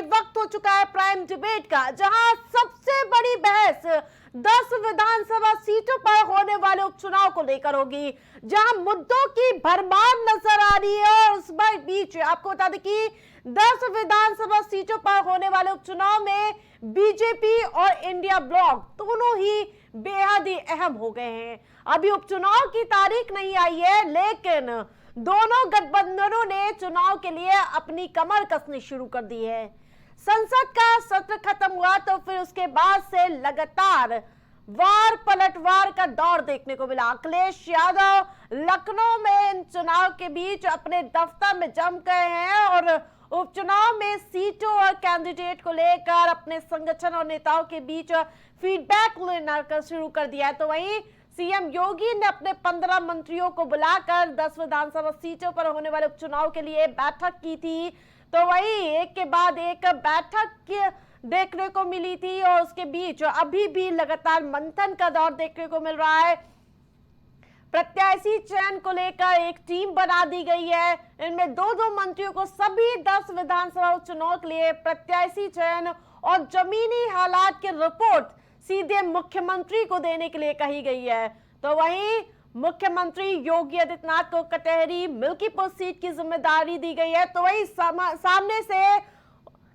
भाई वक्त हो चुका है प्राइम डिबेट का, जहां सबसे बड़ी बहस 10 विधानसभा सीटों पर होने वाले उपचुनाव को लेकर होगी, जहां मुद्दों की भरमार नजर आ रही है। और उस बीच आपको बता दें कि 10 विधानसभा सीटों पर होने वाले उपचुनाव में बीजेपी और इंडिया ब्लॉक दोनों ही बेहद ही अहम हो गए हैं। अभी उपचुनाव की तारीख नहीं आई है, लेकिन दोनों गठबंधनों ने चुनाव के लिए अपनी कमर कसनी शुरू कर दी है। संसद का सत्र खत्म हुआ तो फिर उसके बाद से लगातार वार पलटवार का दौर देखने को मिला। अखिलेश यादव लखनऊ में इन चुनाव के बीच अपने दफ्तर में जम गए हैं और उपचुनाव में सीटों और कैंडिडेट को लेकर अपने संगठन और नेताओं के बीच फीडबैक लेना शुरू कर दिया है। तो वहीं सीएम योगी ने अपने 15 मंत्रियों को बुलाकर 10 विधानसभा सीटों पर होने वाले उपचुनाव के लिए बैठक की थी। तो वही एक के बाद एक बैठक देखने को मिली थी और उसके बीच अभी भी लगातार मंथन का दौर देखने को मिल रहा है। प्रत्याशी चयन को लेकर एक टीम बना दी गई है। इनमें दो मंत्रियों को सभी 10 विधानसभा उपचुनाव के लिए प्रत्याशी चयन और जमीनी हालात की रिपोर्ट सीधे मुख्यमंत्री को देने के लिए कही गई है। तो वहीं मुख्यमंत्री योगी आदित्यनाथ को कटहरी मिल्कीपुर सीट की जिम्मेदारी दी गई है। तो वही सामने से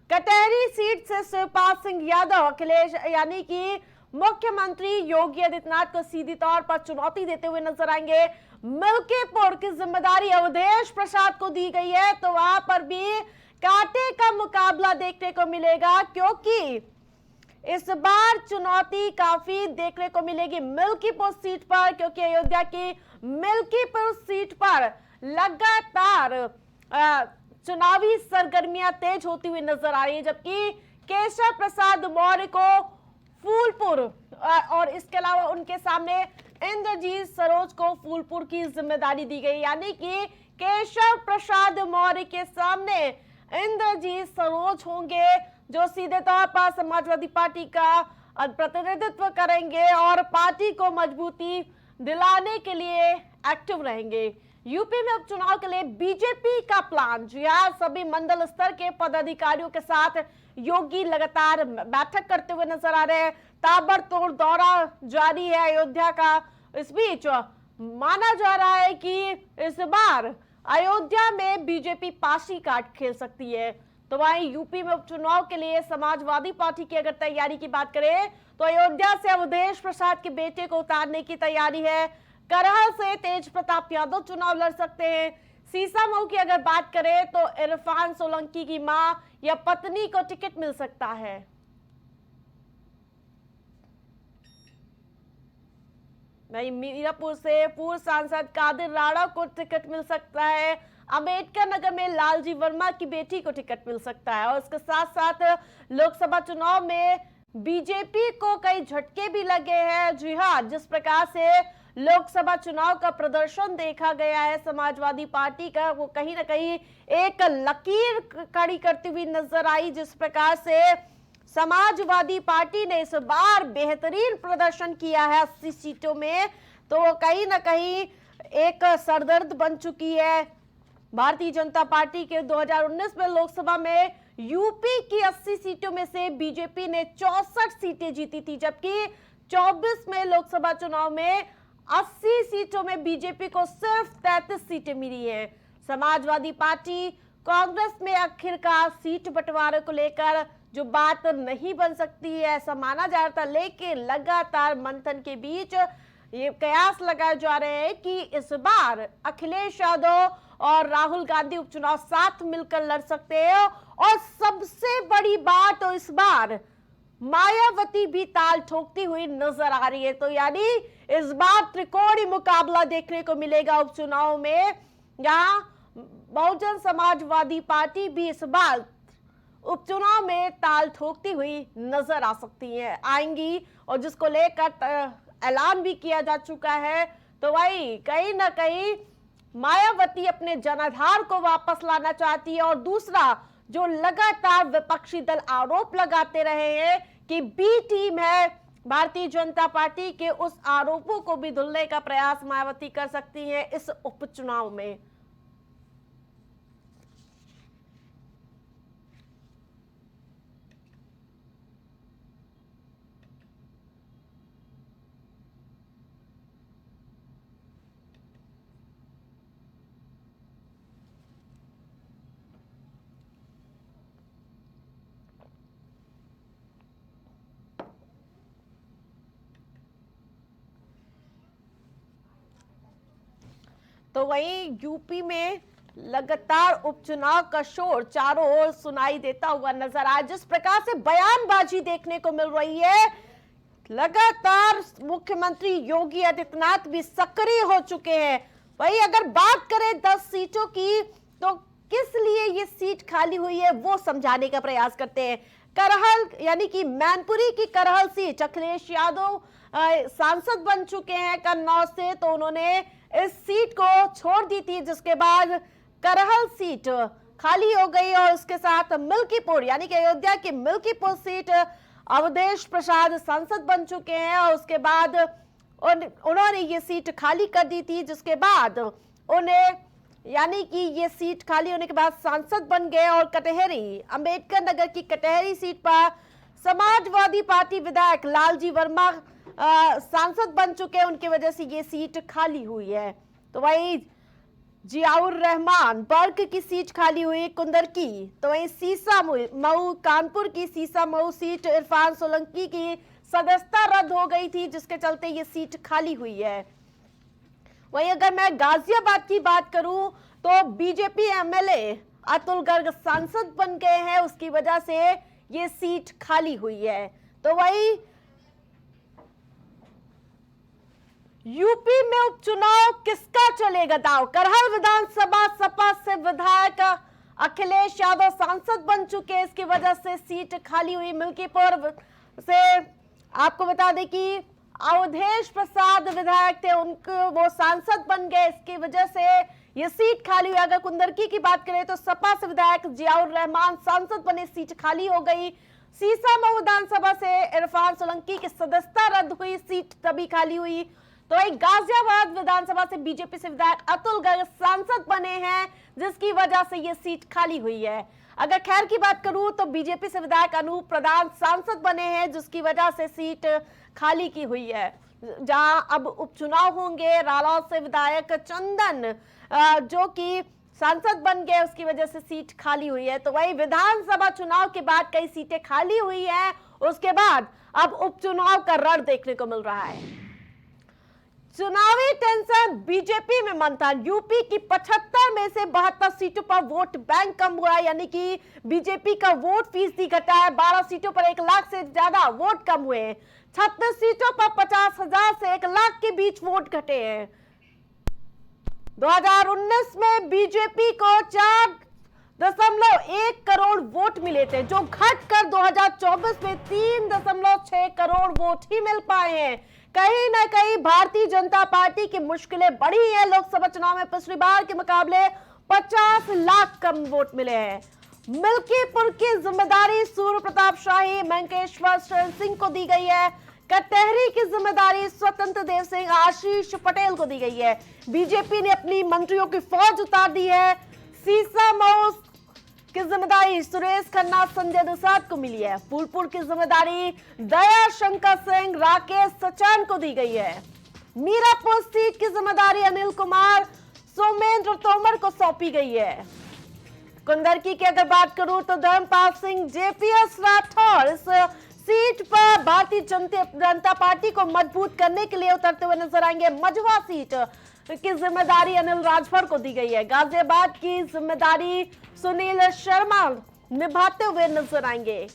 कटहरी सीट से शिवपाल सिंह यादव अखिलेश यानी कि मुख्यमंत्री योगी आदित्यनाथ को सीधी तौर पर चुनौती देते हुए नजर आएंगे। मिल्कीपुर की जिम्मेदारी अवधेश प्रसाद को दी गई है, तो वहां पर भी कांटे का मुकाबला देखने को मिलेगा, क्योंकि इस बार चुनौती काफी देखने को मिलेगी मिल्कीपुर सीट पर, क्योंकि अयोध्या की मिल्कीपुर सीट पर लगातार चुनावी सरगर्मियां तेज होती हुई नजर आ रही है। जबकि केशव प्रसाद मौर्य को फूलपुर और इसके अलावा उनके सामने इंद्रजीत सरोज को फूलपुर की जिम्मेदारी दी गई, यानी कि केशव प्रसाद मौर्य के सामने इंद्रजीत सरोज होंगे जो सीधे तौर पर समाजवादी पार्टी का प्रतिनिधित्व करेंगे और पार्टी को मजबूती दिलाने के लिए एक्टिव रहेंगे। यूपी में उपचुनाव के लिए बीजेपी का प्लान, जी हाँ, सभी मंडल स्तर के पदाधिकारियों के साथ योगी लगातार बैठक करते हुए नजर आ रहे हैं। ताबड़तोड़ दौरा जारी है अयोध्या का। इस बीच माना जा रहा है कि इस बार अयोध्या में बीजेपी पासी काट खेल सकती है। तो वहीं यूपी में उपचुनाव के लिए समाजवादी पार्टी की अगर तैयारी की बात करें तो अयोध्या से अवधेश प्रसाद के बेटे को उतारने की तैयारी है। करहल से तेज प्रताप यादव चुनाव लड़ सकते हैं। सीसामऊ की अगर बात करें तो इरफान सोलंकी की मां या पत्नी को टिकट मिल सकता है। वहीं मीरापुर से पूर्व सांसद कादिर राणा को टिकट मिल सकता है। अंबेडकर नगर में लालजी वर्मा की बेटी को टिकट मिल सकता है। और इसके साथ साथ लोकसभा चुनाव में बीजेपी को कई झटके भी लगे हैं। जी हाँ, जिस प्रकार से लोकसभा चुनाव का प्रदर्शन देखा गया है समाजवादी पार्टी का, वो कहीं ना कहीं एक लकीर खड़ी करती हुई नजर आई। जिस प्रकार से समाजवादी पार्टी ने इस बार बेहतरीन प्रदर्शन किया है 80 सीटों में, तो वो कहीं ना कहीं एक सरदर्द बन चुकी है भारतीय जनता पार्टी के। 2019 में लोकसभा में यूपी की 80 सीटों में से बीजेपी ने 64 सीटें जीती थी, जबकि 24 में लोकसभा चुनाव में 80 सीटों में बीजेपी को सिर्फ 33 सीटें मिली है। समाजवादी पार्टी कांग्रेस में आखिरकार सीट बंटवारे को लेकर जो बात नहीं बन सकती है ऐसा माना जा रहा था, लेकिन लगातार मंथन के बीच ये कयास लगाए जा रहे हैं कि इस बार अखिलेश यादव और राहुल गांधी उपचुनाव साथ मिलकर लड़ सकते हैं। और सबसे बड़ी बात, तो इस बार मायावती भी ताल ठोकती हुई नजर आ रही है। तो यानी इस बार त्रिकोणीय मुकाबला देखने को मिलेगा उपचुनाव में। यहां बहुजन समाजवादी पार्टी भी इस बार उपचुनाव में ताल ठोकती हुई नजर आ सकती है आएंगी, और जिसको लेकर ऐलान भी किया जा चुका है। तो वही कहीं ना कहीं मायावती अपने जनाधार को वापस लाना चाहती है। और दूसरा, जो लगातार विपक्षी दल आरोप लगाते रहे हैं कि बी टीम है भारतीय जनता पार्टी के, उस आरोपों को भी धुलने का प्रयास मायावती कर सकती है इस उपचुनाव में। तो वहीं यूपी में लगातार उपचुनाव का शोर चारों ओर सुनाई देता हुआ नजर आया। जिस प्रकार से बयानबाजी देखने को मिल रही है, लगातार मुख्यमंत्री योगी आदित्यनाथ भी सक्रिय हो चुके हैं। वहीं अगर बात करें 10 सीटों की, तो किस लिए ये सीट खाली हुई है वो समझाने का प्रयास करते हैं। करहल यानी कि मैनपुरी की करहल सीट अखिलेश यादव सांसद बन चुके हैं कन्नौज से, तो उन्होंने इस सीट को छोड़ दी थी, जिसके बाद करहल सीट खाली हो गई और उसके साथ मिल्कीपुर यानी कि अयोध्या की मिल्कीपुर सीट अवधेश प्रसाद सांसद बन चुके हैं और उसके बाद उन्होंने ये सीट खाली कर दी थी, जिसके बाद उन्हें यानी कि ये सीट खाली होने के बाद सांसद बन गए और कटहरी अंबेडकर नगर की कटहरी सीट पर समाजवादी पार्टी विधायक लालजी वर्मा सांसद बन चुके हैं। उनकी वजह से ये सीट खाली हुई है। तो वही जियाउर रहमान बर्क की सीट खाली हुई कुंदर की, तो वहीं सीसा मऊ कानपुर की सीसा मऊ सीट इरफान सोलंकी की सदस्यता रद्द हो गई थी, जिसके चलते ये सीट खाली हुई है। वहीं अगर मैं गाजियाबाद की बात करूं तो बीजेपी एमएलए अतुल गर्ग सांसद बन गए हैं, उसकी वजह से ये सीट खाली हुई है। तो वहीं यूपी में उपचुनाव किसका चलेगा दांव। करहल विधानसभा सपा से विधायक अखिलेश यादव सांसद बन चुके हैं, इसकी वजह से सीट खाली हुई। मिल्कीपुर से आपको बता दें कि अवधेश प्रसाद विधायक थे, उनको वो सांसद बन गए, इसकी वजह से ये सीट खाली हुई। अगर कुंदरकी की बात करें तो सपा से विधायक जियाउर रहमान सांसद बने, सीट खाली हो गई। सीसा मऊ विधानसभा से इरफान सोलंकी की सदस्यता रद्द हुई, सीट तभी खाली हुई। तो एक गाजियाबाद विधानसभा से बीजेपी से विधायक अतुल गर्ग सांसद बने हैं, जिसकी वजह से ये सीट खाली हुई है। अगर खैर की बात करूं तो बीजेपी से विधायक अनूप प्रधान सांसद बने हैं, जिसकी वजह से सीट खाली की हुई है। जहां अब उपचुनाव होंगे, रालौर से विधायक चंदन जो कि सांसद बन गए, उसकी वजह से सीट खाली हुई है। तो वही विधानसभा चुनाव के बाद कई सीटें खाली हुई हैं, उसके बाद अब उपचुनाव का रण देखने को मिल रहा है। चुनावी टेंशन बीजेपी में मंथन। यूपी की 75 में से 72 सीटों पर वोट बैंक कम हुआ है, यानी कि बीजेपी का वोट फीसदी घटा है। 12 सीटों पर 1 लाख से ज्यादा वोट कम हुए हैं। 36 सीटों पर 50,000 से 1 लाख के बीच वोट घटे हैं। 2019 में बीजेपी को 4.1 करोड़ वोट मिले थे, जो घटकर 2024 में 3.6 करोड़ वोट ही मिल पाए हैं। कहीं ना कहीं भारतीय जनता पार्टी की मुश्किलें बढ़ी हैं। लोकसभा चुनाव में पिछली बार के मुकाबले 50 लाख कम वोट मिले हैं। मिल्कीपुर की जिम्मेदारी सूर्य प्रताप शाही मंकेश्वर शरण सिंह को दी गई है। कटहरी की जिम्मेदारी स्वतंत्र देव सिंह आशीष पटेल को दी गई है। बीजेपी ने अपनी मंत्रियों की फौज उतार दी है। सीसा मऊ की जिम्मेदारी सुरेश खन्ना संजय दुसाद को मिली है। फूलपुर की जिम्मेदारी दया शंकर सिंह राकेश सचान को दी गई है। मीरापुर सीट की जिम्मेदारी अनिल कुमार सोमेंद्र तोमर को सौंपी गई है। कुंदरकी की अगर बात करूं तो धर्मपाल सिंह जेपीएस राठौर इस सीट पर भारतीय जनता पार्टी को मजबूत करने के लिए उतरते हुए नजर आएंगे। मझवा सीट की जिम्मेदारी अनिल राजभर को दी गई है। गाजियाबाद की जिम्मेदारी सुनील शर्मा निभाते हुए नजर आएंगे।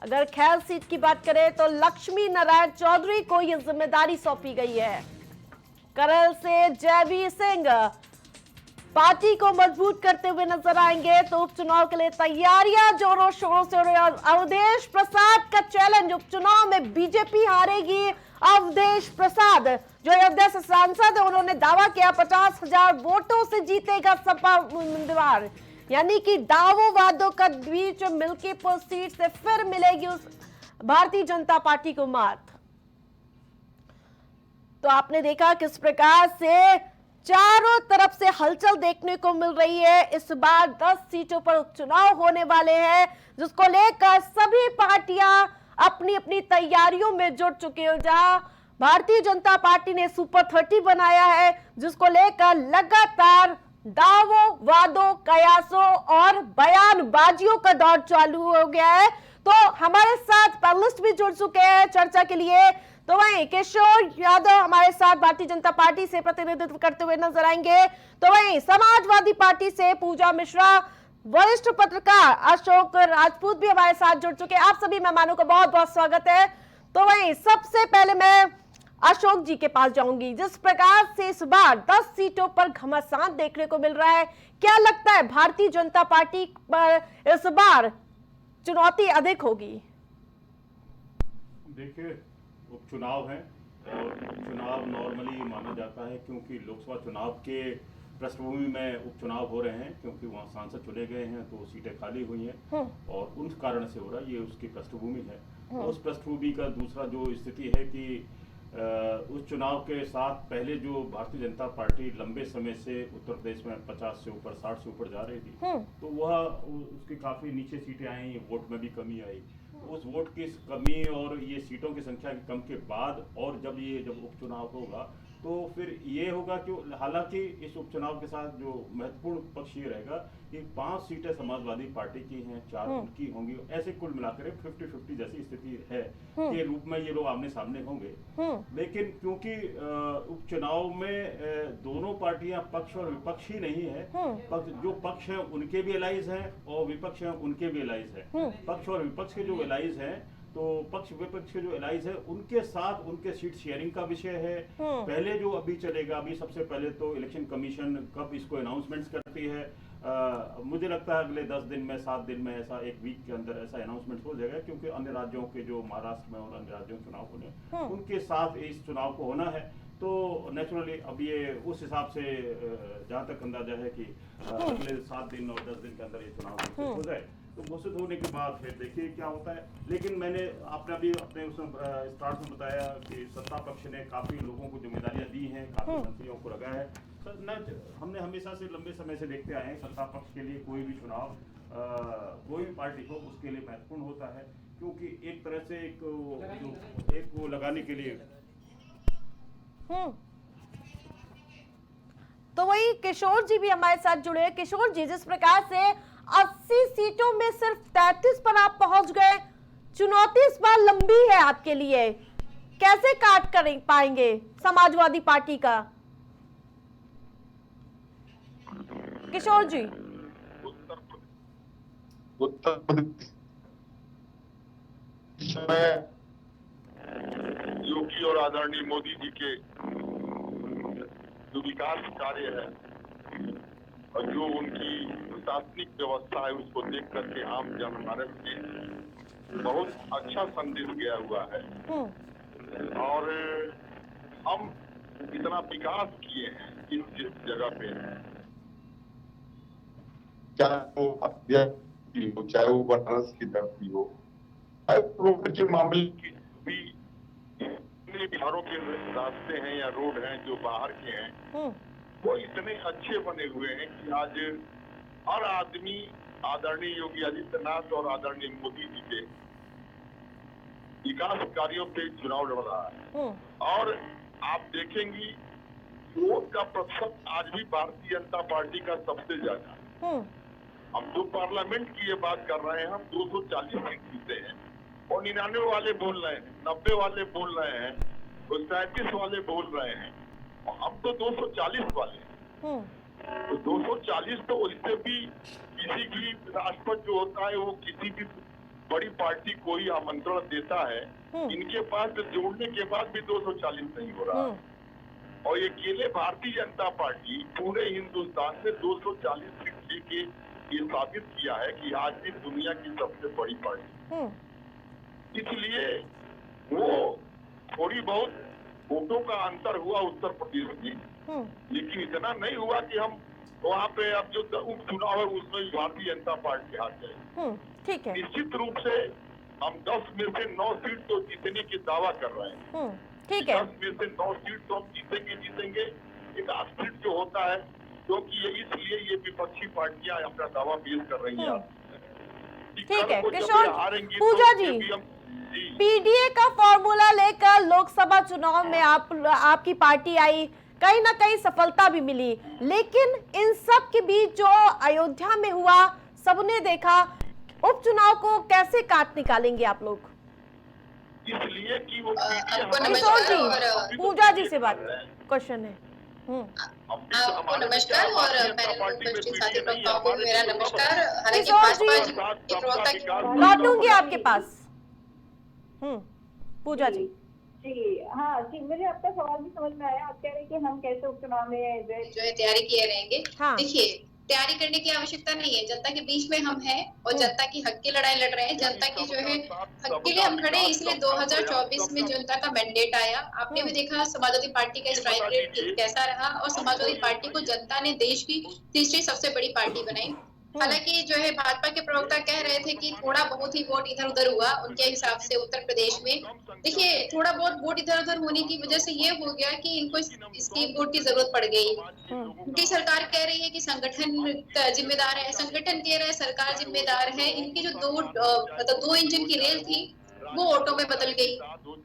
अगर खैर सीट की बात करें तो लक्ष्मी नारायण चौधरी को यह जिम्मेदारी सौंपी गई है। करल से जयवीर सिंह पार्टी को मजबूत करते हुए नजर आएंगे। तो उपचुनाव के लिए तैयारियां जोरों शोरों से हो रही है। अवधेश प्रसाद का चैलेंज, उपचुनाव में बीजेपी हारेगी। अवधेश प्रसाद जो अयोध्या से सांसद है, उन्होंने दावा किया 50,000 वोटों से जीतेगा सपा उम्मीदवार, यानी कि दावों वादों का बीच मिल्कीपुर सीट से फिर मिलेगी उस भारतीय जनता पार्टी को मात। तो आपने देखा किस प्रकार से चारों तरफ से हलचल देखने को मिल रही है। इस बार 10 सीटों पर उपचुनाव होने वाले हैं, जिसको लेकर सभी पार्टियां अपनी अपनी तैयारियों में जुट चुकी है। जहां भारतीय जनता पार्टी ने सुपर 30 बनाया है, जिसको लेकर लगातार दावों वादों कयासों और बयानबाजियों का दौर चालू हो गया है। तो हमारे साथ पैनलिस्ट भी जुड़ चुके हैं चर्चा के लिए। तो वहीं किशोर यादव हमारे साथ भारतीय जनता पार्टी से प्रतिनिधित्व करते हुए नजर आएंगे। तो वहीं समाजवादी पार्टी से पूजा मिश्रा, वरिष्ठ पत्रकार अशोक राजपूत भी हमारे साथ जुड़ चुके हैं। आप सभी मेहमानों का बहुत बहुत स्वागत है। तो वहीं सबसे पहले मैं अशोक जी के पास जाऊंगी। जिस प्रकार से इस बार 10 सीटों पर घमासान देखने को मिल रहा है, क्या लगता है भारतीय जनता पार्टी पर इस बार चुनौती अधिक होगी? देखिए, उपचुनाव है और उपचुनाव नॉर्मली माना जाता है क्योंकि लोकसभा चुनाव के पृष्ठभूमि में उपचुनाव हो रहे हैं, क्योंकि वहाँ सांसद चुने गए हैं तो सीटें खाली हुई हैं और उन कारण से हो रहा है, ये उसकी पृष्ठभूमि है। उस पृष्ठभूमि का दूसरा जो स्थिति है कि उस चुनाव के साथ पहले जो भारतीय जनता पार्टी लंबे समय से उत्तर प्रदेश में 50 से ऊपर 60 से ऊपर जा रही थी, तो वह उसकी काफी नीचे सीटें आई, वोट में भी कमी आई। उस वोट की कमी और ये सीटों की संख्या की कम के बाद और जब उपचुनाव होगा तो फिर ये होगा कि हालांकि इस उपचुनाव के साथ जो महत्वपूर्ण पक्ष ये रहेगा कि 5 सीटें समाजवादी पार्टी की हैं, 4 उनकी होंगी, ऐसे कुल मिलाकर 50-50 जैसी स्थिति है के रूप में ये लोग आमने सामने होंगे। लेकिन क्योंकि उपचुनाव में दोनों पार्टियां पक्ष और विपक्ष ही नहीं है, जो पक्ष हैं उनके भी एलाइज हैं और विपक्ष हैं उनके भी एलाइज हैं। पक्ष और विपक्ष के जो एलाइज हैं, तो पक्ष विपक्ष के जो एलाइज है उनके साथ उनके सीट शेयरिंग का विषय है। पहले जो अभी चलेगा, अभी सबसे पहले तो इलेक्शन कमीशन कब इसको अनाउंसमेंट्स करती है, मुझे लगता है अगले 10 दिन में 7 दिन में ऐसा, एक वीक के अंदर ऐसा अनाउंसमेंट हो जाएगा, क्योंकि अन्य राज्यों के जो महाराष्ट्र में और अन्य राज्यों के चुनाव होने उनके साथ इस चुनाव को होना है। तो नेचुरली अब ये उस हिसाब से जहाँ तक अंदाजा है कि अगले 7 दिन और 10 दिन के अंदर ये चुनाव घोषित हो जाए, तो घोषित होने के बाद फिर देखिए क्या होता है। लेकिन आपने अभी अपने स्टार्ट में बताया कि सत्ता पक्ष ने काफी लोगों को जिम्मेदारियां दी हैं, काफी मंत्रियों को लगाया है। हमने हमेशा से लंबे समय से देखते आए हैं, सत्ता पक्ष के लिए कोई भी चुनाव कोई भी पार्टी हो उसके लिए महत्वपूर्ण होता है, क्योंकि एक तरह से एक वो लगाने के लिए। तो वही किशोर जी भी हमारे साथ जुड़े हैं। किशोर जी, जिस प्रकार से 80 सीटों में सिर्फ 33 पर आप पहुंच गए, चुनौती इस बार लंबी है आपके लिए, कैसे काट कर पाएंगे समाजवादी पार्टी का? किशोर जी। उत्तर प्रदेश में योगी और आदरणीय मोदी जी के जो विकास कार्य है और जो उनकी प्रशासनिक व्यवस्था है, उसको देख करके आम जनमानस के बहुत अच्छा संदेश गया हुआ है। और हम इतना विकास किए हैं जिस जगह पे, चाहे वो अध्यक्ष हो, चाहे वो बनारस की धरती हो, रोड के मामले की भी बिहारों के रास्ते हैं या रोड हैं जो बाहर के हैं, वो इतने अच्छे बने हुए हैं कि आज हर आदमी आदरणीय योगी आदित्यनाथ और आदरणीय मोदी जी के विकास कार्यों पे चुनाव लड़ रहा है। और आप देखेंगी वोट का प्रतिशत आज भी भारतीय जनता पार्टी का सबसे ज्यादा। हम जो पार्लियामेंट की ये बात कर रहे हैं, हम 240 सीट जीते हैं और 99 वाले बोल रहे हैं, 90 वाले बोल रहे हैं, 37 वाले बोल रहे हैं, और हम तो 240 वाले हैं। तो 240 तो उससे भी किसी भी राष्ट्रपति जो होता है वो किसी भी बड़ी पार्टी कोई आमंत्रण देता है, इनके पास जोड़ने के बाद भी 240 नहीं हो रहा। और ये अकेले भारतीय जनता पार्टी पूरे हिंदुस्तान में 240 सीट लेके ये साबित किया है कि आज भी दुनिया की सबसे बड़ी पार्टी। इसलिए वो थोड़ी बहुत वोटों का अंतर हुआ उत्तर प्रदेश में, लेकिन इतना नहीं हुआ कि हम वहाँ पे अब जो उपचुनाव है उसमें भारतीय जनता पार्टी हार जाए। ठीक है, निश्चित रूप से हम 10 में से 9 सीट तो जीतने की दावा कर रहे हैं। ठीक है, 10 में से 9 सीट तो हम जीतेंगे। एक 8 सीट जो होता है, क्योंकि ये इसलिए ये विपक्षी पार्टियां अपना दावा पेश कर रही हैं। ठीक है किशोर, पूजा जी, पीडीए का फॉर्मूला लेकर लोकसभा चुनाव में आपकी पार्टी आई, कहीं ना कहीं सफलता भी मिली, लेकिन इन सब के बीच जो अयोध्या में हुआ सबने देखा, उपचुनाव को कैसे काट निकालेंगे आप लोग? इसलिए कि वो आपको किशोर नमस्कार और जी, पूजा जी से बात क्वेश्चन है। आपको नमस्कार और पैनल में उपस्थित साथी प्रवक्ताओं को मेरा नमस्कार। हालांकि किशोर भाजपा जी, के प्रवक्ता लौटूंगी आपके पास। पूजा जी। जी हाँ जी, मुझे आपका सवाल भी समझ में आया। आप कह रहे हैं कि हम कैसे उपचुनाव में जो है तैयारी किए रहेंगे। हाँ। देखिए, तैयारी करने की आवश्यकता नहीं है, जनता के बीच में हम हैं और जनता की हक की लड़ाई लड़ रहे हैं। जनता की जो है हक के लिए हम खड़े हैं, इसलिए 2024 में जनता का मैंडेट आया। आपने भी देखा समाजवादी पार्टी का स्ट्राइक रेट कैसा रहा और समाजवादी पार्टी को जनता ने देश की तीसरी सबसे बड़ी पार्टी बनाई। हालांकि जो है भाजपा के प्रवक्ता कह रहे थे कि थोड़ा बहुत ही वोट इधर उधर हुआ उनके हिसाब से उत्तर प्रदेश में। देखिए, थोड़ा बहुत वोट इधर उधर होने की वजह से ये हो गया कि इनको इसकी वोट की जरूरत पड़ गई। उनकी सरकार कह रही है कि संगठन जिम्मेदार है, संगठन कह रहा है सरकार जिम्मेदार है। इनकी जो दो इंजन की रेल थी वो ऑटो में बदल गई।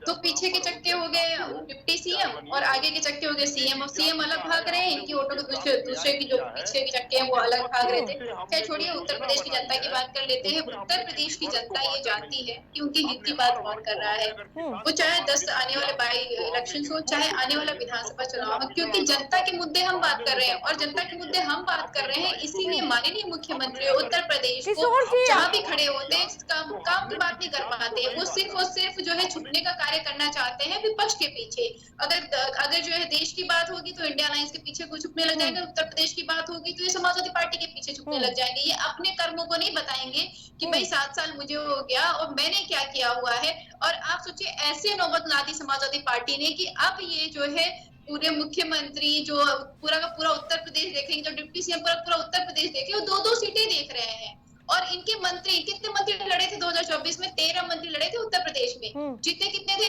तो पीछे के चक्के हो गए डिप्टी सीएम और आगे के चक्के हो गए सीएम। और सीएम अलग भाग रहे हैं, इनकी ऑटो के दूसरे की जो पीछे के चक्के हैं वो अलग भाग रहे थे। चाहे छोड़िए, उत्तर प्रदेश की जनता की बात कर लेते हैं। उत्तर प्रदेश की जनता ये जानती है कि उनकी हित की बात कौन कर रहा है। वो चाहे 10 आने वाले बाई इलेक्शन हो, चाहे आने वाला विधानसभा चुनाव हो, क्योंकि जनता के मुद्दे हम बात कर रहे हैं और जनता के मुद्दे हम बात कर रहे हैं। इसीलिए माननीय मुख्यमंत्री उत्तर प्रदेश को जहाँ भी खड़े होते हैं काम की बात नहीं कर पाते। वो सिर्फ और सिर्फ जो है छुपने का कार्य करना चाहते हैं विपक्ष के पीछे। अगर जो है देश की बात होगी तो इंडिया अलायंस के पीछे को छुपने लग जाएंगे, उत्तर प्रदेश की बात होगी तो ये समाजवादी पार्टी के पीछे छुपने लग जाएंगे। ये अपने कर्मों को नहीं बताएंगे कि भाई 7 साल मुझे हो गया और मैंने क्या किया हुआ है। और आप सोचिए, ऐसे नौबत ला दी समाजवादी पार्टी ने कि अब ये जो है पूरे मुख्यमंत्री जो पूरा का पूरा उत्तर प्रदेश देखेंगे, जो डिप्टी सीएम पूरा उत्तर प्रदेश देखे, वो 2-2 सीटें देख रहे हैं। और इनके मंत्री, कितने मंत्री लड़े थे 2024 में? 13 मंत्री लड़े थे उत्तर प्रदेश में। जीते कितने थे?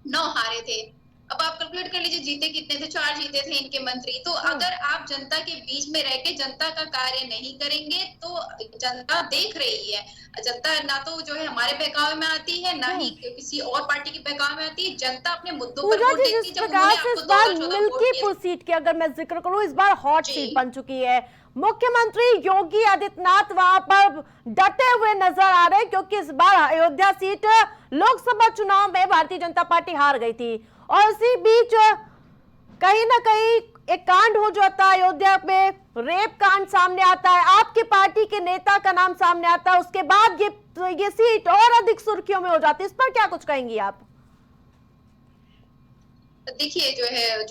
9 हारे थे। अब आप कैलकुलेट कर लीजिए जीते कितने थे। 4 जीते थे इनके मंत्री। तो अगर आप जनता के बीच में रह के जनता का कार्य नहीं करेंगे तो जनता देख रही है। जनता ना तो जो है हमारे बहकावे में आती है, ना ही किसी और पार्टी के बहकावे में आती है। जनता अपने मुद्दों पर वोट देती है। जब उन्होंने आपको 2014 मिल्कीपुर सीट की अगर मैं जिक्र करूं, इस बार हॉट सीट बन चुकी है। मुख्यमंत्री योगी आदित्यनाथ वहां पर डटे हुए नजर आ रहे हैं क्योंकि इस बार अयोध्या सीट लोकसभा चुनाव में भारतीय जनता पार्टी हार गई थी और इसी बीच कहीं ना कहीं एक कांड हो जाता है। अयोध्या में रेप कांड सामने आता है, आपकी पार्टी के नेता का नाम सामने आता है, उसके बाद ये सीट और अधिक सुर्खियों में हो जाती है। इस पर क्या कुछ कहेंगी आप? देखिए, जो है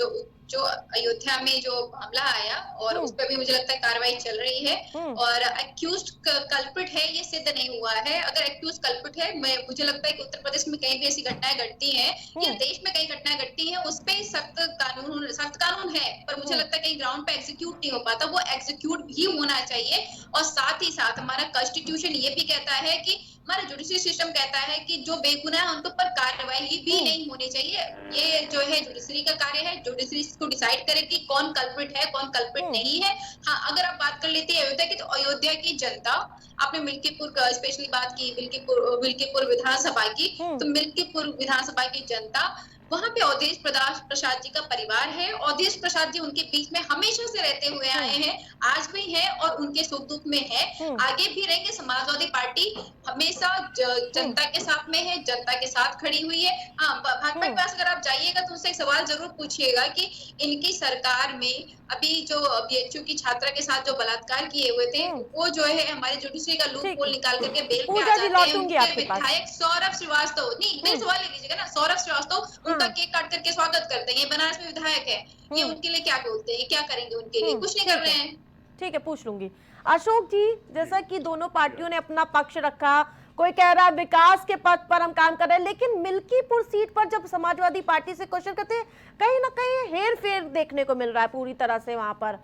जो अयोध्या में जो मामला आया और उस पर भी मुझे लगता है कार्रवाई चल रही है और एक्यूज्ड कल्प्रिट है ये सिद्ध नहीं हुआ है। अगर एक्यूज्ड कल्प्रिट है, मुझे लगता है कि उत्तर प्रदेश में कहीं भी ऐसी घटनाएं घटती हैं या देश में कई घटनाएं घटती हैं, उस पे सख्त कानून है, पर मुझे लगता है कहीं ग्राउंड पे एग्जीक्यूट नहीं हो पाता। वो एग्जीक्यूट भी होना चाहिए। और साथ ही साथ हमारा कॉन्स्टिट्यूशन ये भी कहता है कि हमारा जुडिशरी सिस्टम कहता है कि जो बेगुनाह है उनके ऊपर कार्रवाई भी नहीं होनी चाहिए। ये जो है जुडिशरी का कार्य है, जुडिशरी को डिसाइड करे कि कौन कल्प्रिट है, कौन कल्प्रिट नहीं है। हाँ, अगर आप बात कर लेते हैं अयोध्या की, तो अयोध्या की जनता, आपने मिल्कीपुर का स्पेशली बात की, मिल्कीपुर विधानसभा की, तो मिल्कीपुर विधानसभा की जनता, वहां पे अवधेश प्रसाद जी का परिवार है। अवधेश प्रसाद जी उनके बीच में हमेशा से रहते हुए आए हैं, आज भी हैं और उनके सुख दुख में है, आगे भी रहेंगे। समाजवादी पार्टी हमेशा जनता के साथ में है, जनता के साथ खड़ी हुई है। हाँ, भाजपा के पास अगर आप जाइएगा तो उनसे एक सवाल जरूर पूछिएगा कि इनकी सरकार में अभी जो बीएचयू की छात्रा के साथ जो बलात्कार किए हुए थे, वो जो है हमारे जुडिशरी का लूप होल निकाल करके बेल पे आ जाते हैं। उनके विधायक सौरभ श्रीवास्तव, नहीं मेरे सवाल ले लीजिएगा ना, सौरभ श्रीवास्तव उनका केक काट करके स्वागत करते हैं। ये बनारस में विधायक है, ये उनके लिए क्या बोलते हैं, क्या करेंगे उनके लिए? कुछ नहीं कर रहे हैं। ठीक है, पूछ लूंगी। अशोक जी, जैसा कि दोनों पार्टियों ने अपना पक्ष रखा, कोई कह रहा है विकास के पथ पर हम काम कर रहे हैं, लेकिन मिल्कीपुर सीट पर जब समाजवादी पार्टी से क्वेश्चन करते हैं, कहीं ना कहीं हेर फेर देखने को मिल रहा है पूरी तरह से। वहां पर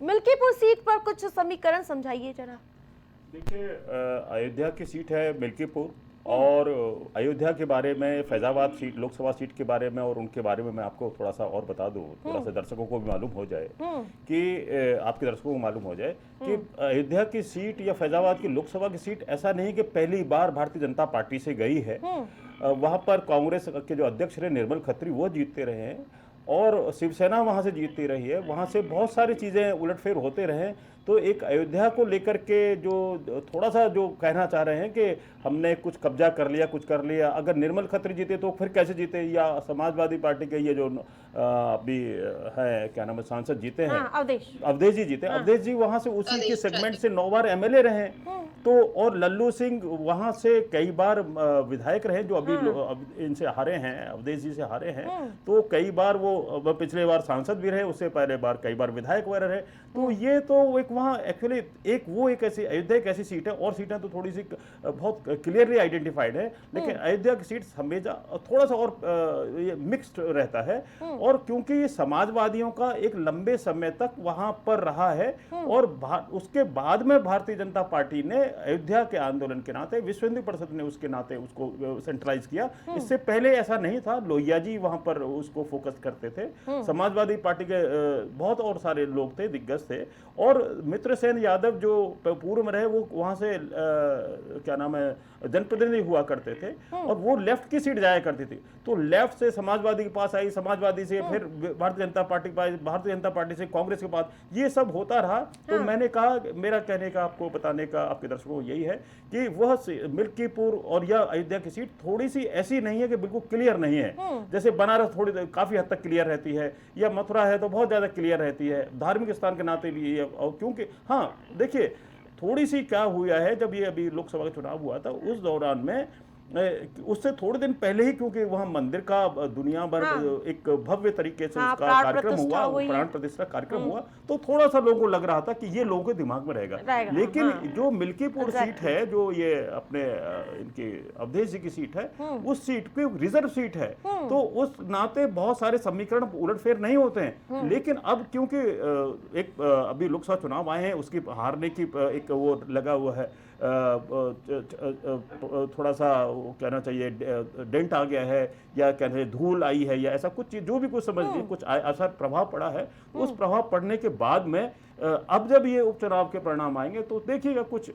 मिल्कीपुर सीट पर कुछ समीकरण समझाइए जरा। देखिए, अयोध्या की सीट है मिल्कीपुर और अयोध्या के बारे में, फैजाबाद सीट, लोकसभा सीट के बारे में और उनके बारे में मैं आपको थोड़ा सा और बता दूं, थोड़ा सा दर्शकों को भी मालूम हो जाए कि आपके दर्शकों को मालूम हो जाए कि अयोध्या की सीट या फैजाबाद की लोकसभा की सीट ऐसा नहीं कि पहली बार भारतीय जनता पार्टी से गई है। वहाँ पर कांग्रेस के जो अध्यक्ष रहे निर्मल खत्री, वो जीतते रहे हैं और शिवसेना वहाँ से जीतती रही है। वहाँ से बहुत सारी चीज़ें उलटफेर होते रहे, तो एक अयोध्या को लेकर के जो थोड़ा सा जो कहना चाह रहे हैं कि हमने कुछ कब्जा कर लिया, कुछ कर लिया, अगर निर्मल खत्री जीते तो फिर कैसे जीते, या समाजवादी पार्टी के ये जो अभी है क्या नाम है सांसद जीते हैं, अवधेश जी जीते, अवधेश जी वहां से उसी के सेगमेंट से 9 बार एमएलए रहे, तो और लल्लू सिंह वहां से कई बार विधायक रहे जो अभी इनसे हारे हैं, अवधेश जी से हारे हैं, तो कई बार वो पिछले बार सांसद भी रहे, उससे पहले बार कई बार विधायक वगैरह रहे। तो ये तो एक वहाँ एक्चुअली एक ऐसी अयोध्या एक ऐसी सीट है, और सीटें तो थोड़ी सी बहुत क्लियरली आइडेंटिफाइड है, लेकिन अयोध्या की सीट हमेशा थोड़ा सा और मिक्स्ड रहता है, और क्योंकि ये समाजवादियों का एक लंबे समय तक वहां पर रहा है, और उसके बाद में भारतीय जनता पार्टी ने अयोध्या के आंदोलन के नाते, विश्व हिंदू परिषद ने उसके नाते उसको सेंट्रलाइज किया। इससे पहले ऐसा नहीं था, लोहिया जी वहां पर उसको फोकस करते थे, समाजवादी पार्टी के बहुत और सारे लोग थे, दिग्गज थे, और मित्रसेन यादव जो पूर्व में रहे वो वहां से क्या नाम है जनप्रतिनिधि हुआ करते थे, और वो लेफ्ट की सीट जाया करती थी, तो लेफ्ट से समाजवादी के पास आई, समाजवादी से फिर भारतीय जनता पार्टी के पास, भारतीय जनता पार्टी से कांग्रेस के पास, ये सब होता रहा। तो मैंने कहा, मेरा कहने का आपको बताने का आपके दर्शकों को यही है कि वह मिल्कीपुर और यह अयोध्या की सीट थोड़ी सी ऐसी नहीं है कि बिल्कुल क्लियर नहीं है, जैसे बनारस थोड़ी काफी हद तक क्लियर रहती है, या मथुरा है तो बहुत ज्यादा क्लियर रहती है, धार्मिक स्थान के नाते भी है, और क्योंकि हाँ देखिए थोड़ी सी क्या हुआ है, जब ये अभी लोकसभा का चुनाव हुआ था उस दौरान में उससे थोड़े दिन पहले ही, क्योंकि वहां मंदिर का दुनिया भर एक भव्य तरीके से उसका कार्यक्रम हुआ, प्राण प्रतिष्ठा कार्यक्रम हुआ, तो थोड़ा सा लोगों को लग रहा था कि ये लोगों के दिमाग में रहेगा। लेकिन जो मिल्कीपुर सीट है, जो ये अपने इनके अवधेश जी की सीट है, उस सीट पे रिजर्व सीट है, तो उस नाते बहुत सारे समीकरण उलटफेर नहीं होते हैं। लेकिन अब क्योंकि एक अभी लोकसभा चुनाव आए हैं, उसकी हारने की एक वो लगा हुआ है, थोड़ा सा कहना चाहिए डेंट आ गया है, या कहना चाहिए धूल आई है, या ऐसा कुछ चीज जो भी कुछ समझ लीजिए, कुछ असर प्रभाव पड़ा है। उस प्रभाव पड़ने के बाद में अब जब ये उपचुनाव के परिणाम आएंगे तो देखिएगा कुछ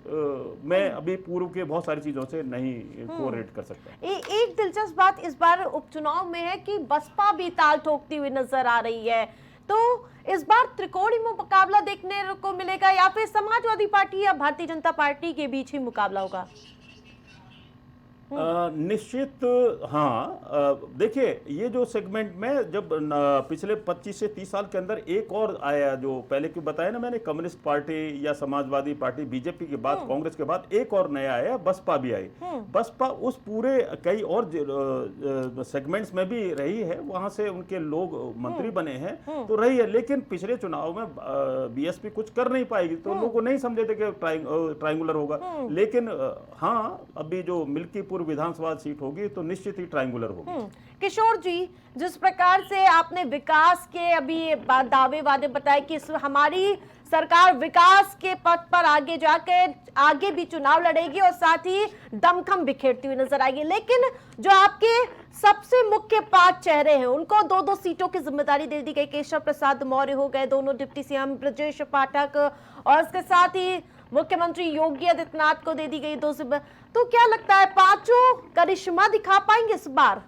मैं अभी पूर्व के बहुत सारी चीजों से नहीं कोरिलेट कर सकता। एक दिलचस्प बात इस बार उपचुनाव में है कि बसपा भी ताल ठोकती हुई नजर आ रही है, तो इस बार त्रिकोणीय मुकाबला देखने को मिलेगा, या फिर समाजवादी पार्टी या भारतीय जनता पार्टी के बीच ही मुकाबला होगा? निश्चित हाँ, देखिए ये जो सेगमेंट में जब पिछले 25 से 30 साल के अंदर एक और आया, जो पहले की बताया ना मैंने, कम्युनिस्ट पार्टी या समाजवादी पार्टी, बीजेपी के बाद कांग्रेस के बाद एक और नया आया, बसपा भी आई। बसपा उस पूरे कई और सेगमेंट्स में भी रही है, वहां से उनके लोग मंत्री बने हैं तो रही है, लेकिन पिछले चुनाव में बीएसपी कुछ कर नहीं पाएगी, तो लोग नहीं समझे थे कि ट्रायंगुलर होगा। लेकिन हाँ, अभी जो मिल्कीपुर विधानसभा सीट होगी तो निश्चित ही ट्रायंगुलर होगी। किशोर जी, जिस प्रकार से आपने विकास के अभी दावे वादे बताए कि हमारी सरकार विकास के पथ पर आगे जाकर आगे भी चुनाव लड़ेगी और साथ ही दमखम बिखेरती हुई नजर आएगी, लेकिन जो आपके सबसे मुख्य 5 चेहरे हैं उनको 2-2 सीटों की जिम्मेदारी दे दी गई। केशव प्रसाद मौर्य हो गए दोनों डिप्टी सीएम, ब्रजेश पाठक, और इसके साथ ही मुख्यमंत्री योगी आदित्यनाथ को दे दी गई 2 जिम्मेदारी। तो क्या लगता है पांचों करिश्मा दिखा पाएंगे इस बार?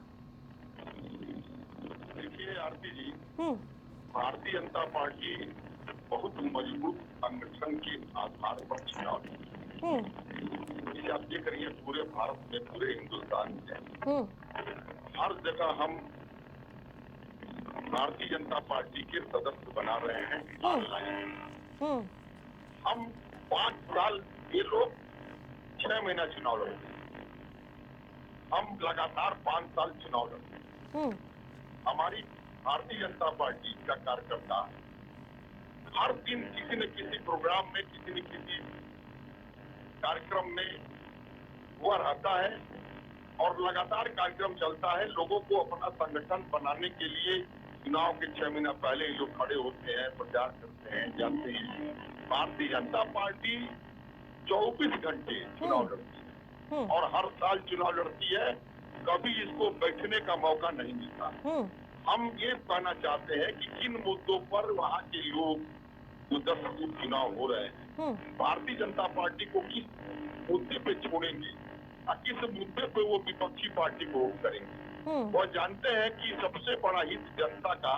देखिए आरती जी, भारतीय जनता पार्टी बहुत मजबूत संगठन के आधार पर चुनाव जिसे आप देख रही है पूरे भारत में, पूरे हिंदुस्तान में हर जगह हम भारतीय जनता पार्टी के सदस्य बना रहे हैं। हम 5 साल, ये लोग 6 महीना चुनाव लड़ते, हम लगातार 5 साल चुनाव लड़ते। हमारी भारतीय जनता पार्टी का कार्यकर्ता हर दिन किसी न किसी प्रोग्राम में, किसी न किसी कार्यक्रम में हुआ रहता है, और लगातार कार्यक्रम चलता है। लोगों को अपना संगठन बनाने के लिए चुनाव के 6 महीना पहले ही लोग खड़े होते हैं, प्रचार करते हैं, जानते हैं। भारतीय जनता पार्टी 24 घंटे चुनाव लड़ती है, और हर साल चुनाव लड़ती है, कभी इसको बैठने का मौका नहीं मिलता। हम ये कहना चाहते हैं कि किन मुद्दों पर वहाँ के लोग जो 10 चुनाव हो रहे हैं, भारतीय जनता पार्टी को किस मुद्दे पे छोड़ेंगे, किस मुद्दे पे वो विपक्षी पार्टी को करेंगे। वो जानते हैं कि सबसे बड़ा हित जनता का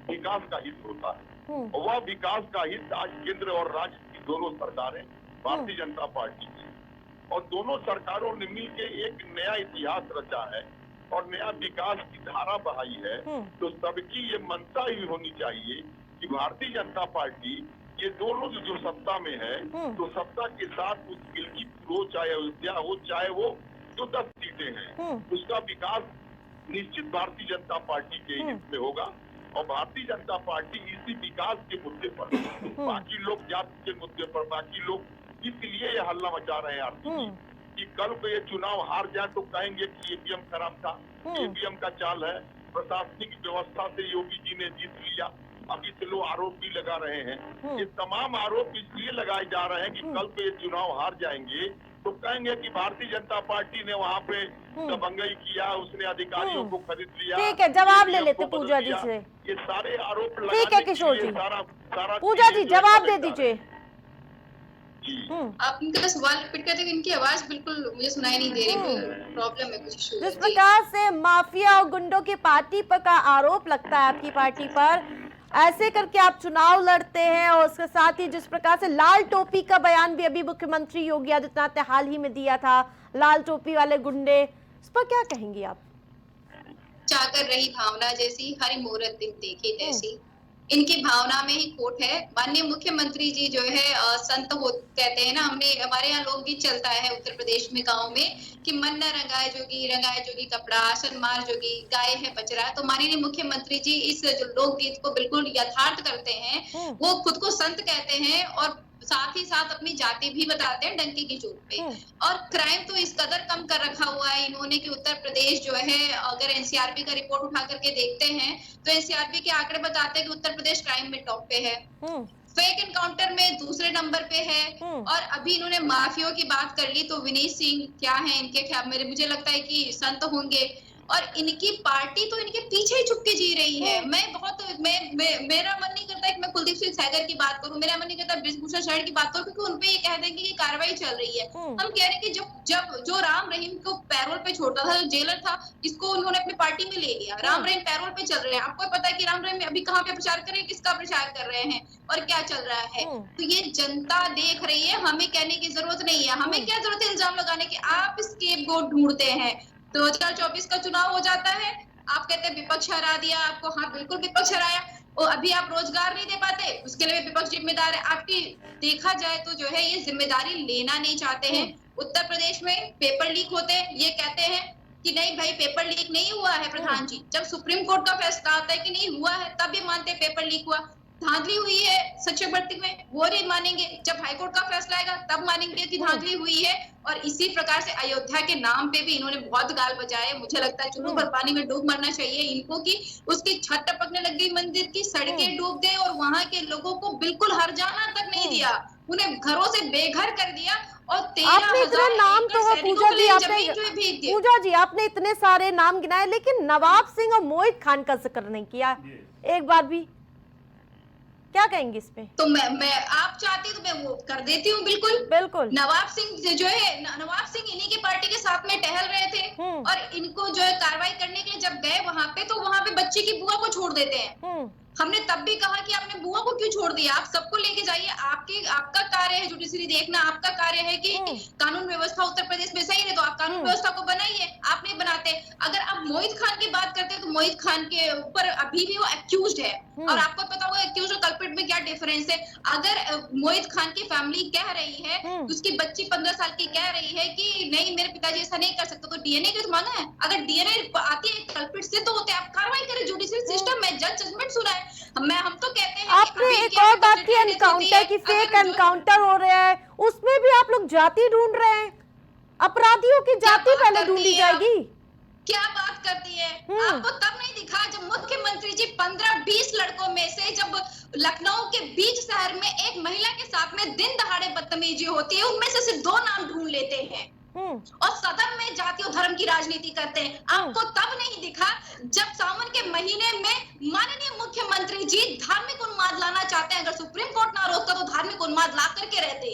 विकास का हित होता है, और वह विकास का हित आज केंद्र और राज्य की दोनों सरकारें भारतीय जनता पार्टी की, और दोनों सरकारों ने मिलकर एक नया इतिहास रचा है और नया विकास की धारा बहाई है। तो सबकी ये मंशा ही होनी चाहिए कि भारतीय जनता पार्टी ये दोनों जो सत्ता में है, तो सत्ता के साथ उस बिल की हो चाहे अयोध्या हो, चाहे वो जो 10 सीटें हैं, उसका विकास निश्चित भारतीय जनता पार्टी के हित में होगा। और भारतीय जनता पार्टी इसी विकास के मुद्दे पर, बाकी लोग जाति के मुद्दे पर, बाकी लोग इसलिए ये हल्ला मचा रहे हैं आरती जी कि कल को ये चुनाव हार जाए तो कहेंगे कि ईवीएम खराब था। ईवीएम का चाल है, प्रशासनिक व्यवस्था से योगी जी ने जीत लिया। अभी से लोग आरोप भी लगा रहे हैं। ये तमाम आरोप इसलिए लगाए जा रहे हैं कि कल को ये चुनाव हार जाएंगे तो कहेंगे कि भारतीय जनता पार्टी ने वहाँ पे दबंगई किया, उसने अधिकारियों को खरीद लिया। ठीक है, जवाब ले लेते पूजा जी से। ये सारे आरोप ठीक है किशोर जी, सारा पूजा जी जवाब दे दीजिए। आप इनका सवाल रिपीट करते हैं, इनकी आवाज बिल्कुल मुझे सुनाई नहीं दे रही, प्रॉब्लम है कुछ इशू। जिस प्रकार से माफिया और गुंडों की पार्टी पर का आरोप लगता है आपकी पार्टी पर, ऐसे करके आप चुनाव लड़ते हैं, और उसके साथ ही जिस प्रकार से लाल टोपी का बयान भी अभी मुख्यमंत्री योगी आदित्यनाथ ने हाल ही में दिया था, लाल टोपी वाले गुंडे, इस पर क्या कहेंगी आप? चाकर रही भावना जैसी, हरी मूरत दिन देखी तैसी, इनकी भावना में ही खोट है। माननीय मुख्यमंत्री जी जो है संत हो कहते हैं ना, हमारे यहाँ लोकगीत चलता है उत्तर प्रदेश में गाँव में कि मन न रंगाए जोगी कपड़ा, आसन मार जोगी गाए है बचरा। तो माननीय मुख्यमंत्री जी इस जो लोकगीत को बिल्कुल यथार्थ करते हैं। वो खुद को संत कहते हैं और साथ ही साथ अपनी जाति भी बताते हैं डंके की चोट पे। और क्राइम तो इस कदर कम कर रखा हुआ है इन्होंने कि उत्तर प्रदेश जो है, अगर एनसीआरबी का रिपोर्ट उठा करके देखते हैं तो एनसीआरबी के आंकड़े बताते हैं कि उत्तर प्रदेश क्राइम में टॉप पे है, फेक एनकाउंटर में दूसरे नंबर पे है। और अभी इन्होंने माफियों की बात कर ली तो विनीत सिंह क्या है इनके ख्याल, मुझे लगता है कि संत होंगे, और इनकी पार्टी तो इनके पीछे ही छुप के जी रही है। मेरा मन नहीं करता कि मैं कुलदीप सिंह सेंगर की बात करूं, मेरा मन नहीं करता बृजभूषण शरण की बात करूं, क्योंकि उनपे ये कह देंगे कि कार्रवाई चल रही है। हम कह रहे हैं कि जब जो राम रहीम को पैरोल पे छोड़ता था, जो जेलर था, इसको उन्होंने अपनी पार्टी में ले लिया। राम रहीम पैरोल पे चल रहे हैं, आपको पता है कि राम रहीम अभी कहाँ पे प्रचार कर रहे हैं, किसका प्रचार कर रहे हैं और क्या चल रहा है। तो ये जनता देख रही है, हमें कहने की जरूरत नहीं है। हमें क्या जरूरत है इल्जाम लगाने की? आप स्केपगोट ढूंढते हैं। 2024 का चुनाव हो जाता है, आप कहते हैं विपक्ष हरा दिया आपको। हाँ बिल्कुल विपक्ष हराया, और अभी आप रोजगार नहीं दे पाते, उसके लिए विपक्ष जिम्मेदार है आपकी। देखा जाए तो जो है ये जिम्मेदारी लेना नहीं चाहते हैं। उत्तर प्रदेश में पेपर लीक होते हैं, ये कहते हैं कि नहीं भाई पेपर लीक नहीं हुआ है प्रधान जी। जब सुप्रीम कोर्ट का फैसला आता है कि नहीं हुआ है, तब ये मानते हैं पेपर लीक हुआ। धांधली हुई है सचिव भर्ती में, वो नहीं मानेंगे। जब हाईकोर्ट का फैसला आएगा तब मानेंगे कि धांधली हुई है। और इसी प्रकार से अयोध्या के नाम पे भी इन्होंने बहुत गाल बजाए। मुझे लगता है चुल्लू पर पानी में डूब मरना चाहिए इनको, कि उसकी छत टपकने लग गई मंदिर की, सड़कें डूब गए और वहां के लोगों को बिल्कुल हरजाना तक नहीं दिया, उन्हें घरों से बेघर कर दिया। और 13,000 नाम तो वो पूजा जी आपने इतने सारे नाम गिनाए, लेकिन नवाब सिंह और मोहित खान का जिक्र नहीं किया एक बार भी। क्या कहेंगे इस पे? तो मैं आप चाहती तो मैं वो कर देती हूँ, बिल्कुल। नवाब सिंह जो है, नवाब सिंह इन्हीं की पार्टी के साथ में टहल रहे थे, और इनको जो है कार्रवाई करने के लिए जब गए वहां पे, तो वहां पे बच्चे की बुआ को छोड़ देते हैं। हमने तब भी कहा कि आपने बुआ को क्यों छोड़ दिया? आप सबको लेके जाइए, आपका कार्य है जुडिशरी देखना, आपका कार्य है कि कानून व्यवस्था उत्तर प्रदेश में सही है, तो आप कानून व्यवस्था को बनाइए। आप नहीं बनाते। अगर आप मोहित खान की बात करते हैं तो मोहित खान के ऊपर अभी भी वो एक्यूज्ड है, और आपको पता होगा एक्यूज और कल्प्रिट में क्या डिफरेंस है। अगर मोहित खान की फैमिली कह रही है, उसकी बच्ची 15 साल की कह रही है कि नहीं मेरे पिताजी ऐसा नहीं कर सकते, तो डीएनए का मांगा है। अगर डीएनए आती है कल्प्रिट से तो होते, आप कार्रवाई करें, जुडिशरी सिस्टम में जज जजमेंट सुनाए। हम तो कहते हैं आपने एक और बात की एनकाउंटर की, फेक एनकाउंटर हो रहा है, उसमें भी आप लोग जाति ढूंढ रहे हैं। अपराधियों की जाति पहले ढूंढी जाएगी। क्या बात करती है? आपको तब नहीं दिखा जब मुख्यमंत्री जी 15-20 लड़कों में से जब लखनऊ के बीच शहर में एक महिला के साथ में दिन दहाड़े बदतमीजी होती है, उनमें से सिर्फ 2 नाम ढूंढ लेते हैं और सदन में जाति और धर्म की राजनीति करते हैं। आपको तब नहीं दिखा जब सावन के महीने में माननीय मुख्यमंत्री जी धार्मिक उन्माद लाना चाहते हैं। अगर सुप्रीम कोर्ट ना रोकता तो धार्मिक उन्माद ला करके रहते।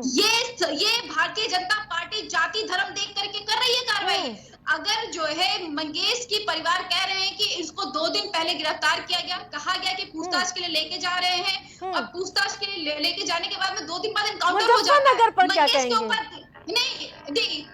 ये भारतीय जनता पार्टी जाति धर्म देख करके कर रही है कार्रवाई। अगर जो है मंगेश की परिवार कह रहे हैं कि इसको 2 दिन पहले गिरफ्तार किया गया, कहा गया कि पूछताछ के लिए लेके जा रहे हैं और पूछताछ के लिए लेके जाने के बाद में 2 दिन बाद एनकाउंटर हो जाता है। पर क्या मंगेश के कहेंगे? ऊपर नहीं,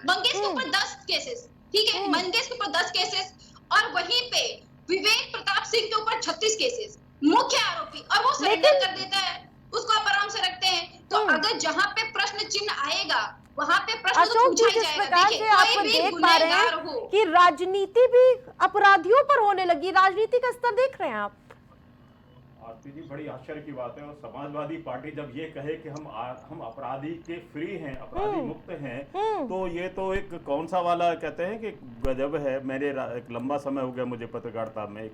मंगेश के ऊपर 10 केसेस, ठीक है, मंगेश के ऊपर 10 केसेस और वहीं पे विवेक प्रताप सिंह के ऊपर 36 केसेस, मुख्य आरोपी, और वो सरेंडर कर देता है, उसको आप आराम से रखते हैं। तो अगर जहाँ पे प्रश्न चिन्ह आएगा वहां पे प्रश्न तो अशोक जी, पूछा ही जिस प्रकार जाएगा। से आप देख पा रहे हैं कि राजनीति भी अपराधियों पर होने लगी, राजनीति का स्तर देख रहे हैं आप? आरती जी, बड़ी आश्चर्य की बात है। और समाजवादी पार्टी जब ये कहे कि हम अपराधी के फ्री हैं, अपराधी मुक्त हैं, तो ये तो एक कौन सा वाला कहते हैं कि गजब है। मेरे एक लंबा समय हो गया मुझे पत्रकारिता में, एक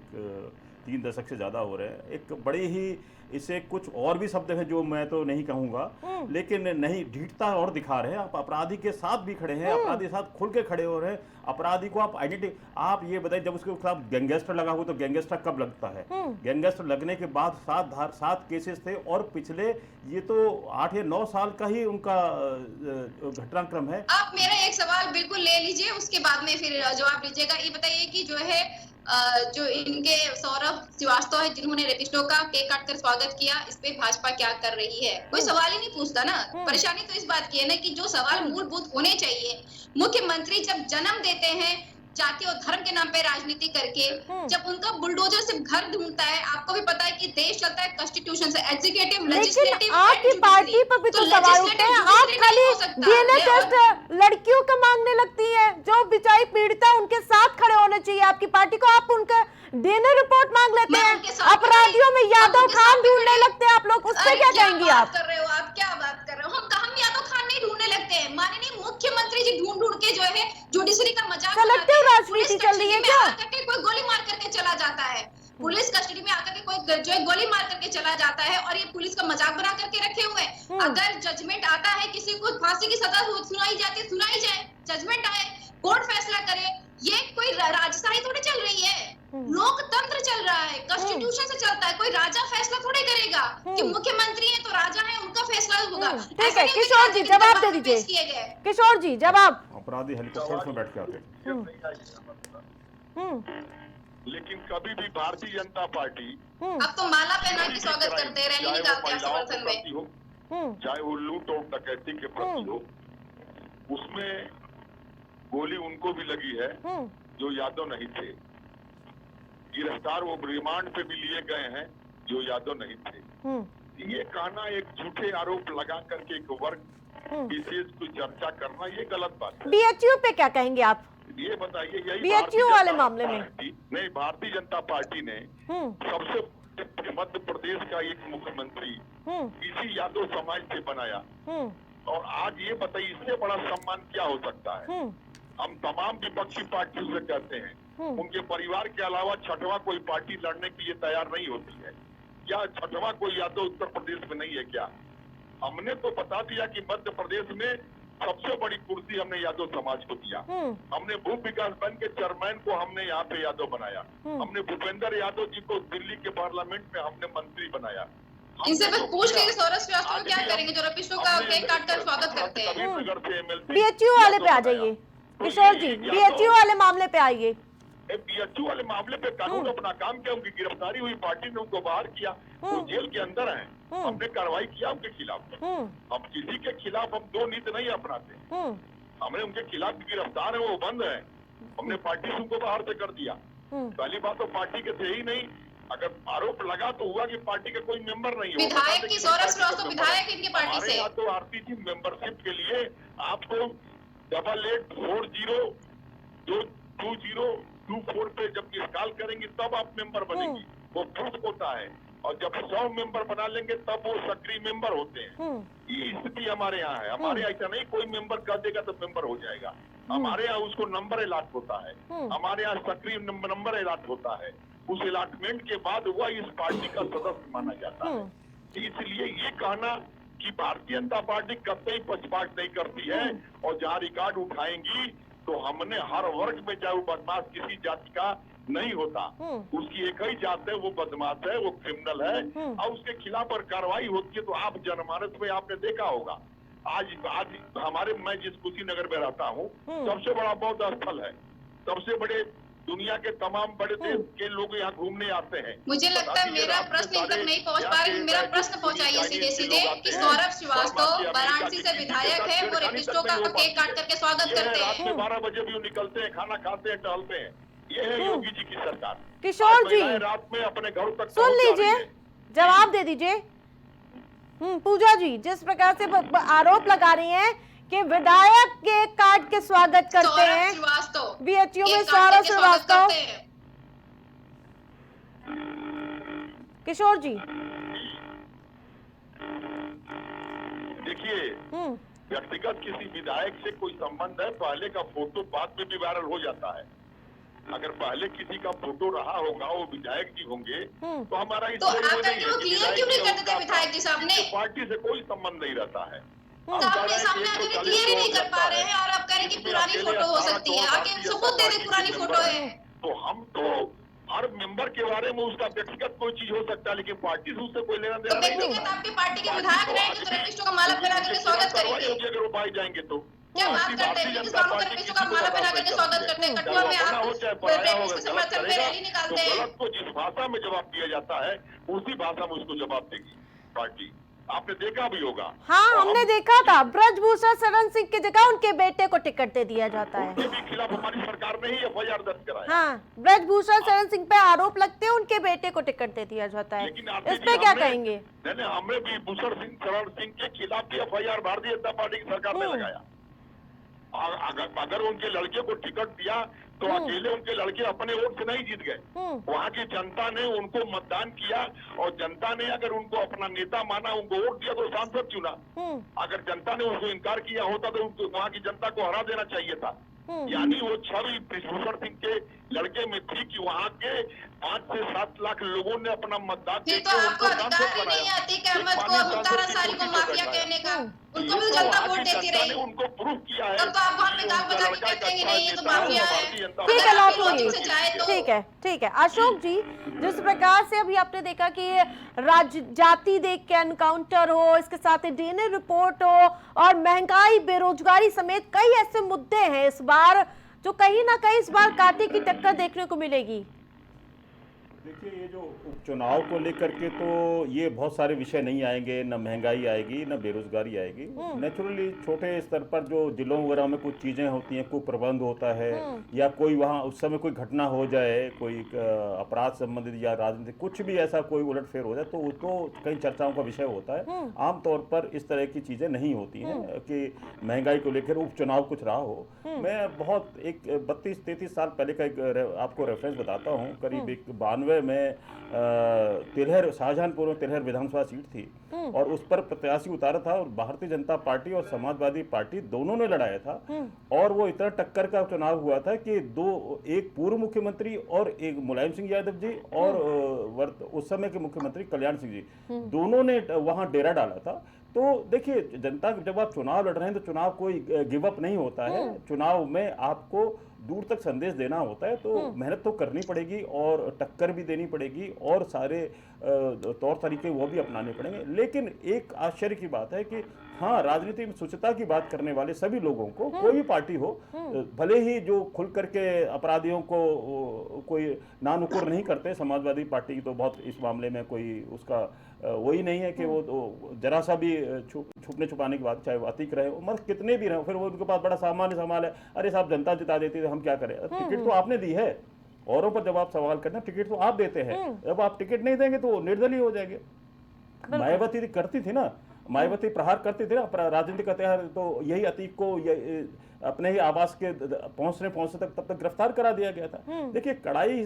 3 दशक से ज़्यादा हो रहे हैं। एक बड़ी ही इसे कुछ और भी शब्द हैं जो मैं तो नहीं कहूँगा, लेकिन नहीं, ढीठता और दिखा रहे हैं। आप अपराधी के साथ भी खड़े हैं, अपराधी के साथ खुल के खड़े हो रहे हैं। अपराधी को आप आइडेंटिटी, आप ये बताइए, जब उसके खिलाफ गैंगस्टर लगा हो तो गैंगस्टर कब लगता है? गैंगस्टर लगने के बाद 7 केसेस थे और पिछले ये तो 8 या 9 साल का ही उनका घटनाक्रम है। आप मेरा एक सवाल बिल्कुल ले लीजिए, उसके बाद में फिर जवाब लीजिएगा। ये बताइए कि जो है जो इनके सौरभ श्रीवास्तव है जिन्होंने रेपिस्टो का केक काटकर स्वागत किया, इस पे भाजपा क्या कर रही है? कोई सवाल ही नहीं पूछता ना। परेशानी तो इस बात की है ना कि जो सवाल मूलभूत होने चाहिए, मुख्यमंत्री जब जन्म देते हैं जाति और धर्म के नाम पे राजनीति करके, जब उनका बुलडोजर से घर ढूंढता है, आपको भी पता है कि देश चलता है कॉन्स्टिट्यूशन से, एग्जीक्यूटिव, लेजिस्लेटिव, आपकी पार्टी पर भी तो सवाल उठते हैं। आप खाली डीएनए टेस्ट लड़कियों का मांगने लगती है, जो बेचारी पीड़िता उनके साथ खड़े होने चाहिए आपकी पार्टी को, आप उनका डीएनए रिपोर्ट मांग लेते हैं। अपराधियों में यादव खान ढूंढने लगते हैं आप लोग, उस पर क्या कहेंगी आप? आप क्या बात कर रहे हो? हम यादव खान नहीं ढूंढने लगते हैं, माननीय मुख्यमंत्री जी ढूंढ के जो है जुडिशरी का मजाक सेलेक्टिव राजनीति चल रही है क्या? कोई गोली मार करके चला जाता है, पुलिस कस्टडी में आकर के कोई जो है गोली मार करके चला जाता है और ये पुलिस का मजाक बना करके रखे हुए हैं। अगर जजमेंट आता है, किसी को फांसी की सजा सुनाई जाती है, सुनाई जाए, जजमेंट आए, कोर्ट फैसला करे। ये कोई राजशाही थोड़ी चल रही है, लोकतंत्र चल रहा है, कॉन्स्टिट्यूशन से चलता है। कोई राजा फैसला थोड़ी करेगा कि मुख्यमंत्री है तो राजा है, उनका फैसला होगा। ठीक है, किशोर जी जवाब दे दीजिए। किशोर जी जवाब। अपराधी हेलीकॉप्टर में बैठ के आते लेकिन कभी भी भारतीय जनता पार्टी अब तो माला पहना के स्वागत करते हैं, रैली निकालते हैं समर्थन में, चाहे वो लूट और डकैती के प्रति हो, उसमें गोली उनको भी लगी है जो यादव नहीं थे। गिरफ्तार वो रिमांड पे भी लिए गए हैं जो यादव नहीं थे। ये कहना, एक झूठे आरोप लगा करके एक वर्ग विशेष की चर्चा करना, ये गलत बात है। बीएचयू पे क्या कहेंगे आप? ये बताइए, यही बीएचयू वाले मामले में नहीं, भारतीय जनता पार्टी ने सबसे मध्य प्रदेश का एक मुख्यमंत्री इसी यादव समाज से बनाया, और आज ये बताइए इससे बड़ा सम्मान क्या हो सकता है? हम तमाम विपक्षी पार्टियों से कहते हैं, उनके परिवार के अलावा छठवां कोई पार्टी लड़ने के लिए तैयार नहीं होती है क्या? छठवां कोई यादव उत्तर प्रदेश में नहीं है क्या? हमने तो बता दिया कि मध्य प्रदेश में सबसे बड़ी कुर्सी हमने यादव समाज को दिया। हमने भू विकास बैंक के चेयरमैन को हमने यहाँ पे यादव बनाया। हमने भूपेंद्र यादव जी को दिल्ली के पार्लियामेंट में हमने मंत्री बनाया। इनसे बस पूछ लीजिए सौरभ श्रीवास्तव क्या करेंगे जो रेपिस्टो का केक काटकर स्वागत करते हैं। बीएचयू वाले पे आ जाइए किशोर जी, बीएचयू वाले मामले पे आइए। बीएचयू वाले मामले पे कानून अपना काम किया, उनकी गिरफ्तारी हुई, पार्टी ने उनको बाहर किया, वो जेल के अंदर हैं। हमने कार्रवाई किया उनके खिलाफ। हम किसी के खिलाफ हम दो नीति नहीं अपनाते। हमने उनके खिलाफ गिरफ्तार है, वो बंद है, हमने पार्टी से उनको बाहर से कर दिया। पहली बात तो पार्टी के थे ही नहीं, अगर आरोप लगा तो हुआ कि पार्टी का कोई मेंबर नहीं हो। विधायक की सौरभ श्रीवास्तव विधायक इनकी पार्टी से। तो आरती जी मेंबरशिप के लिए आपको 88402024 पे जब मिस कॉल करेंगे तब आप मेंबर बनेंगी, वो प्रूफ होता है। और जब 100 मेंबर बना लेंगे तब वो सक्रिय मेंबर होते हैं। ये स्थिति हमारे यहाँ है। हमारे यहाँ ऐसा नहीं कोई मेंबर कर देगा तो मेंबर हो जाएगा। हमारे यहाँ उसको नंबर अलॉट होता है, हमारे यहाँ सक्रिय नंबर अलॉट होता है। उस अलॉटमेंट के बाद वह इस पार्टी का सदस्य माना जाता है। इसलिए ये कहना कि भारतीय जनता पार्टी कतई पक्षपात नहीं करती है और जहाँ रिकॉर्ड उठाएंगी तो हमने हर वर्ग में चाहे वो बदमाश किसी जाति का नहीं होता, उसकी एक ही जात है, वो बदमाश है, वो क्रिमिनल है और उसके खिलाफ और कार्रवाई होती है। तो आप जनमानस में आपने देखा होगा, आज हमारे मैं जिस कुशीनगर में रहता हूँ सबसे बड़ा बौद्ध स्थल है, सबसे बड़े दुनिया के तमाम बड़े देश के लोग यहाँ घूमने आते हैं। मुझे लगता है मेरा प्रश्न इन तक नहीं पहुंच पा रहा है। मेरा प्रश्न पहुंचाइए सीधे सीधे कि सौरभ श्रीवास्तव वाराणसी से विधायक है, वो रेपिस्टो का केक काट करके स्वागत करते रात हैं। में 12 बजे भी निकलते हैं, खाना खाते हैं, टहलते हैं। ये है योगी जी की सरकार। किशोर जी, रात में अपने घरों तक सुन लीजिए, जवाब दे दीजिए। पूजा जी, जिस प्रकार से आरोप लगा रही हैं कि विधायक के काट के स्वागत करते हैं, बीएचयू में सौरभ श्रीवास्तव। किशोर जी देखिए, व्यक्तिगत किसी विधायक से कोई संबंध है, पहले का फोटो बाद में भी वायरल हो जाता है। अगर पहले किसी का फोटो रहा होगा, वो विधायक जी होंगे, तो हमारा तो आकर के वो क्लियर क्यों नहीं करते थे विधायक जी सामने? पार्टी से कोई संबंध नहीं रहता है। सामने आके क्लियर ही नहीं कर पा रहे हैं, और आप कह रहे हैं कि पुरानी फोटो हो सकती है। आगे सबूत दे दे पुरानी फोटो है। तो हम तो हर मेंबर के बारे में उसका व्यक्तिगत कोई चीज हो सकता है, लेकिन पार्टी से उससे कोई लेना देना नहीं होगा। व्यक्तिगत आपके पार्टी के विधायक रहेंगे तो रेपिस्टो का माला पहना करके स्वागत करेंगे। अगर वो पाई जाएंगे तो क्या बात करते हैं? किस बात पर रेपिस्टो का माला पहना करके स्वागत करते हैं? कठुआ में आप रेपिस्टो के समर्थन में रैली निकालते हैं। गलत को जिस भाषा में जवाब दिया जाता है, उसी भाषा में उसको जवाब देगी पार्टी। आपने देखा भी होगा। हाँ, हमने देखा था, ब्रजभूषण शरण सिंह की जगह उनके बेटे को टिकट दे दिया जाता है। उनके भी खिलाफ हमारी सरकार ने ही एफआईआर दर्ज कराया। हाँ, ब्रजभूषण शरण सिंह पे आरोप लगते हैं, उनके बेटे को टिकट दे दिया जाता है। इस पे क्या कहेंगे? नहीं, हमने भी भूषण सिंह शरण सिंह के खिलाफ भी एफआईआर भारतीय जनता पार्टी की सरकार ने लगाया। अगर उनके लड़के को टिकट दिया तो अकेले उनके लड़के अपने वोट से नहीं जीत गए। वहाँ की जनता ने उनको मतदान किया, और जनता ने अगर उनको अपना नेता माना, उनको वोट दिया, तो सांसद चुना। अगर जनता ने उसको इनकार किया होता तो उनको वहाँ की जनता को हरा देना चाहिए था। यानी वो छवि ब्रजभूषण सिंह के लड़के में थी कि वहाँ के 5 से 7 लाख लोगों ने अपना मतदान फिर तो आपको अधिकार ही नहीं है अतीक अहमद को, मुख्तार अंसारी को माफिया कहने का। उनको भी जनता वोट देती रही। उनको प्रूफ किया है। तब तो आप वहाँ पे दाग बजा के कहते हैं कि नहीं ये तो माफिया है। ठीक है, लॉजिक से जाए तो ठीक है, ठीक है। अशोक जी, जिस प्रकार से अभी आपने देखा कि जाति देख के एनकाउंटर हो, इसके साथ ही डीएनए रिपोर्ट हो, और महंगाई, बेरोजगारी समेत कई ऐसे मुद्दे हैं इस बार जो कहीं ना कहीं इस बार कांटे की टक्कर देखने को मिलेगी। देखिए, ये जो उपचुनाव को लेकर के तो ये बहुत सारे विषय नहीं आएंगे, न महंगाई आएगी, न बेरोजगारी आएगी। नेचुरली छोटे स्तर पर जो जिलों वगैरह में कुछ चीजें होती हैं, कोई प्रबंध होता है, या कोई वहाँ उस समय कोई घटना हो जाए, कोई अपराध संबंधित या राजनीतिक कुछ भी ऐसा कोई उलटफेर हो जाए, तो वो तो कई चर्चाओं का विषय होता है। आमतौर पर इस तरह की चीजें नहीं होती हैं कि महंगाई को लेकर उपचुनाव कुछ रहा हो। मैं बहुत एक 32-33 साल पहले का एक आपको रेफरेंस बताता हूँ। करीब 92 में तिलहर, शाहजहानपुर में तिलहर विधानसभा सीट थी, और उस पर प्रत्याशी उतारा था, और भारतीय जनता पार्टी और समाजवादी पार्टी दोनों ने लड़ाया था। और वो इतना टक्कर का चुनाव हुआ था कि एक पूर्व मुख्यमंत्री और एक मुलायम सिंह यादव जी, और उस समय के मुख्यमंत्री कल्याण सिंह जी, दोनों ने वहां डेरा डाला था। तो देखिए, जनता जब आप चुनाव लड़ रहे हैं तो चुनाव कोई गिव अप नहीं होता है। चुनाव में आपको दूर तक संदेश देना होता है, तो मेहनत तो करनी पड़ेगी, और टक्कर भी देनी पड़ेगी, और सारे तौर तरीके वो भी अपनाने पड़ेंगे। लेकिन एक आश्चर्य की बात है कि हाँ, राजनीति में शुचिता की बात करने वाले सभी लोगों को, कोई भी पार्टी हो, भले ही जो खुल करके अपराधियों को कोई नानुकुर नहीं करते, समाजवादी पार्टी की तो बहुत इस मामले में कोई उसका वही नहीं है कि वो तो जरा सा भी छुपने छुपाने की बात, चाहे वो अतीक रहे, मगर कितने भी रहे, फिर वो उनके पास बड़ा सामान्य सवाल है, अरे साहब जनता जिता देती है, हम क्या करें? टिकट तो आपने दी है, औरों पर जब आप सवाल करते हैं, टिकट तो आप देते हैं, जब आप टिकट नहीं देंगे तो निर्दलीय हो जाएंगे। मायावती करती थी ना, मायावती प्रहार करती थी ना राजनीतिक हथियार, तो यही अतीक को अपने ही आवास के पहुंचने तक तब तक गिरफ्तार करा दिया गया था। देखिए, कड़ाई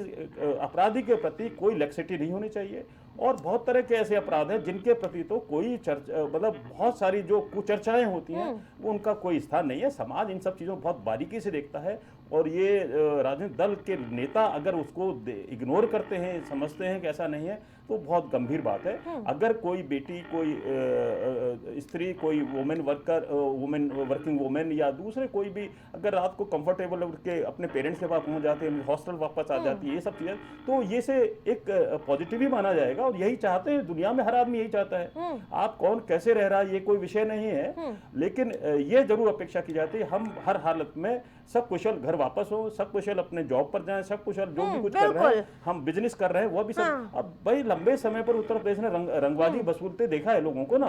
अपराधी के प्रति कोई लैक्सिटी नहीं होनी चाहिए, और बहुत तरह के ऐसे अपराध हैं जिनके प्रति तो कोई चर्चा, मतलब बहुत सारी जो कुचर्चाएं होती हैं, वो उनका कोई स्थान नहीं है। समाज इन सब चीज़ों को बहुत बारीकी से देखता है, और ये राजनीतिक दल के नेता अगर उसको इग्नोर करते हैं, समझते हैं कि ऐसा नहीं है, तो बहुत गंभीर बात है। अगर कोई बेटी, कोई स्त्री, कोई वर्किंग वुमेन या दूसरे कोई भी अगर रात को कंफर्टेबल उठ के अपने पेरेंट्स के पास पहुंच जाते हैं, हॉस्टल वापस आ जाती है, ये सब चीजें, तो ये से एक पॉजिटिव ही माना जाएगा। और यही चाहते हैं, दुनिया में हर आदमी यही चाहता है। आप कौन कैसे रह रहा है ये कोई विषय नहीं है, लेकिन ये जरूर अपेक्षा की जाती है हम हर हालत में सब कुशल घर वापस हो, सब कुशल अपने जॉब पर जाएं, सब कुशल जो भी कुछ कर रहे हैं, हम बिजनेस कर रहे हैं वो भी सब। अब भाई लंबे समय पर उत्तर प्रदेश ने रंगवादी वसूलते देखा है लोगों को ना,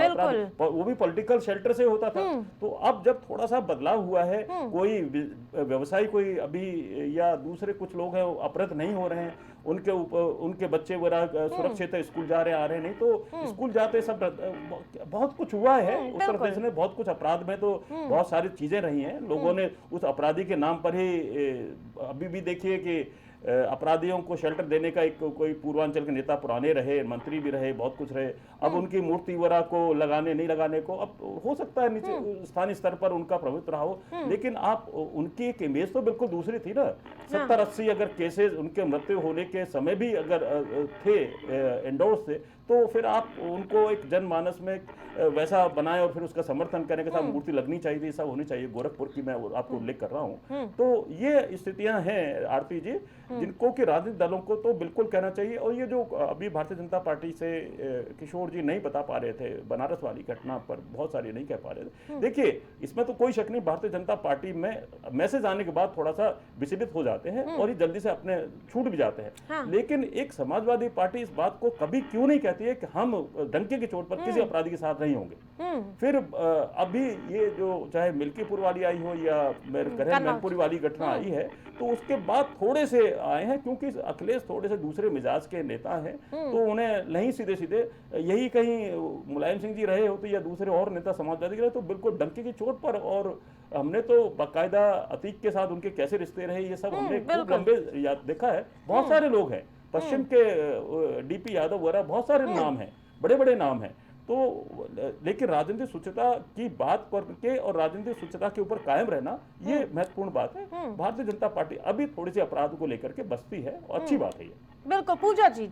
वो भी पॉलिटिकल शेल्टर से होता था। तो अब जब थोड़ा सा बदलाव हुआ है, कोई व्यवसायी, कोई अभी या दूसरे कुछ लोग हैं अपराध नहीं हो रहे हैं, उनके ऊपर उनके बच्चे वगैरह सुरक्षित है, स्कूल जा रहे आ रहे नहीं, तो स्कूल जाते सब बहुत कुछ हुआ है उत्तर प्रदेश में। बहुत कुछ अपराध में तो बहुत सारी चीजें रही हैं, लोगों ने उस अपराधी के नाम पर ही अभी भी देखिए कि अपराधियों को शेल्टर देने का एक कोई पूर्वांचल के नेता पुराने रहे, मंत्री भी रहे, बहुत कुछ रहे। अब उनकी मूर्ति वगैरह को लगाने नहीं लगाने को, अब हो सकता है नीचे स्थानीय स्तर पर उनका प्रभुत्व रहा हो, लेकिन आप उनकी एक इमेज तो बिल्कुल दूसरी थी ना। 70-80 अगर केसेस उनके मृत्यु होने के समय भी अगर थे एंडोर्स थे, तो फिर आप उनको एक जनमानस में वैसा बनाए और फिर उसका समर्थन करने के साथ मूर्ति लगनी चाहिए थी, सब होनी चाहिए। गोरखपुर की मैं आपको उल्लेख कर रहा हूँ। तो ये स्थितियां हैं आरती जी, जिनको कि राजनीतिक दलों को तो बिल्कुल कहना चाहिए। और ये जो अभी भारतीय जनता पार्टी से किशोर जी नहीं बता पा रहे थे बनारस वाली घटना पर, बहुत सारी नहीं कह पा रहे थे, देखिए इसमें तो कोई शक नहीं, भारतीय जनता पार्टी में मैसेज आने के बाद थोड़ा सा विचलित हो जाते हैं और ये जल्दी से अपने छूट भी जाते हैं। लेकिन एक समाजवादी पार्टी इस बात को कभी क्यों नहीं कहती है कि हम डंके की चोट पर किसी अपराधी के साथ नहीं होंगे। फिर अभी ये जो चाहे मिल्कीपुर वाली आई हो या मैनपुरी वाली घटना आई है, तो उसके बाद थोड़े से आए हैं, क्योंकि अखिलेश थोड़े से दूसरे मिजाज के नेता हैं, तो उन्हें नहीं सीधे सीधे यही कहीं मुलायम सिंह जी रहे होते या दूसरे और नेता समाजवादी रहे तो बिल्कुल डंके की चोट पर। और हमने तो बाकायदा अतीक के साथ उनके कैसे रिश्ते रहे ये सब हमने खूब लंबे याद देखा है। बहुत सारे लोग हैं, पश्चिम के डीपी यादव वगैरह बहुत सारे नाम हैं, बड़े बड़े नाम हैं। तो लेकिन राजनीतिक स्वच्छता की बात करके और राजनीतिक स्वच्छता के ऊपर कायम रहना ये महत्वपूर्ण बात है। भारतीय जनता पार्टी अभी थोड़ी सी अपराध को लेकर के बचती है और अच्छी बात है ये। बिल्कुल पूजा जी,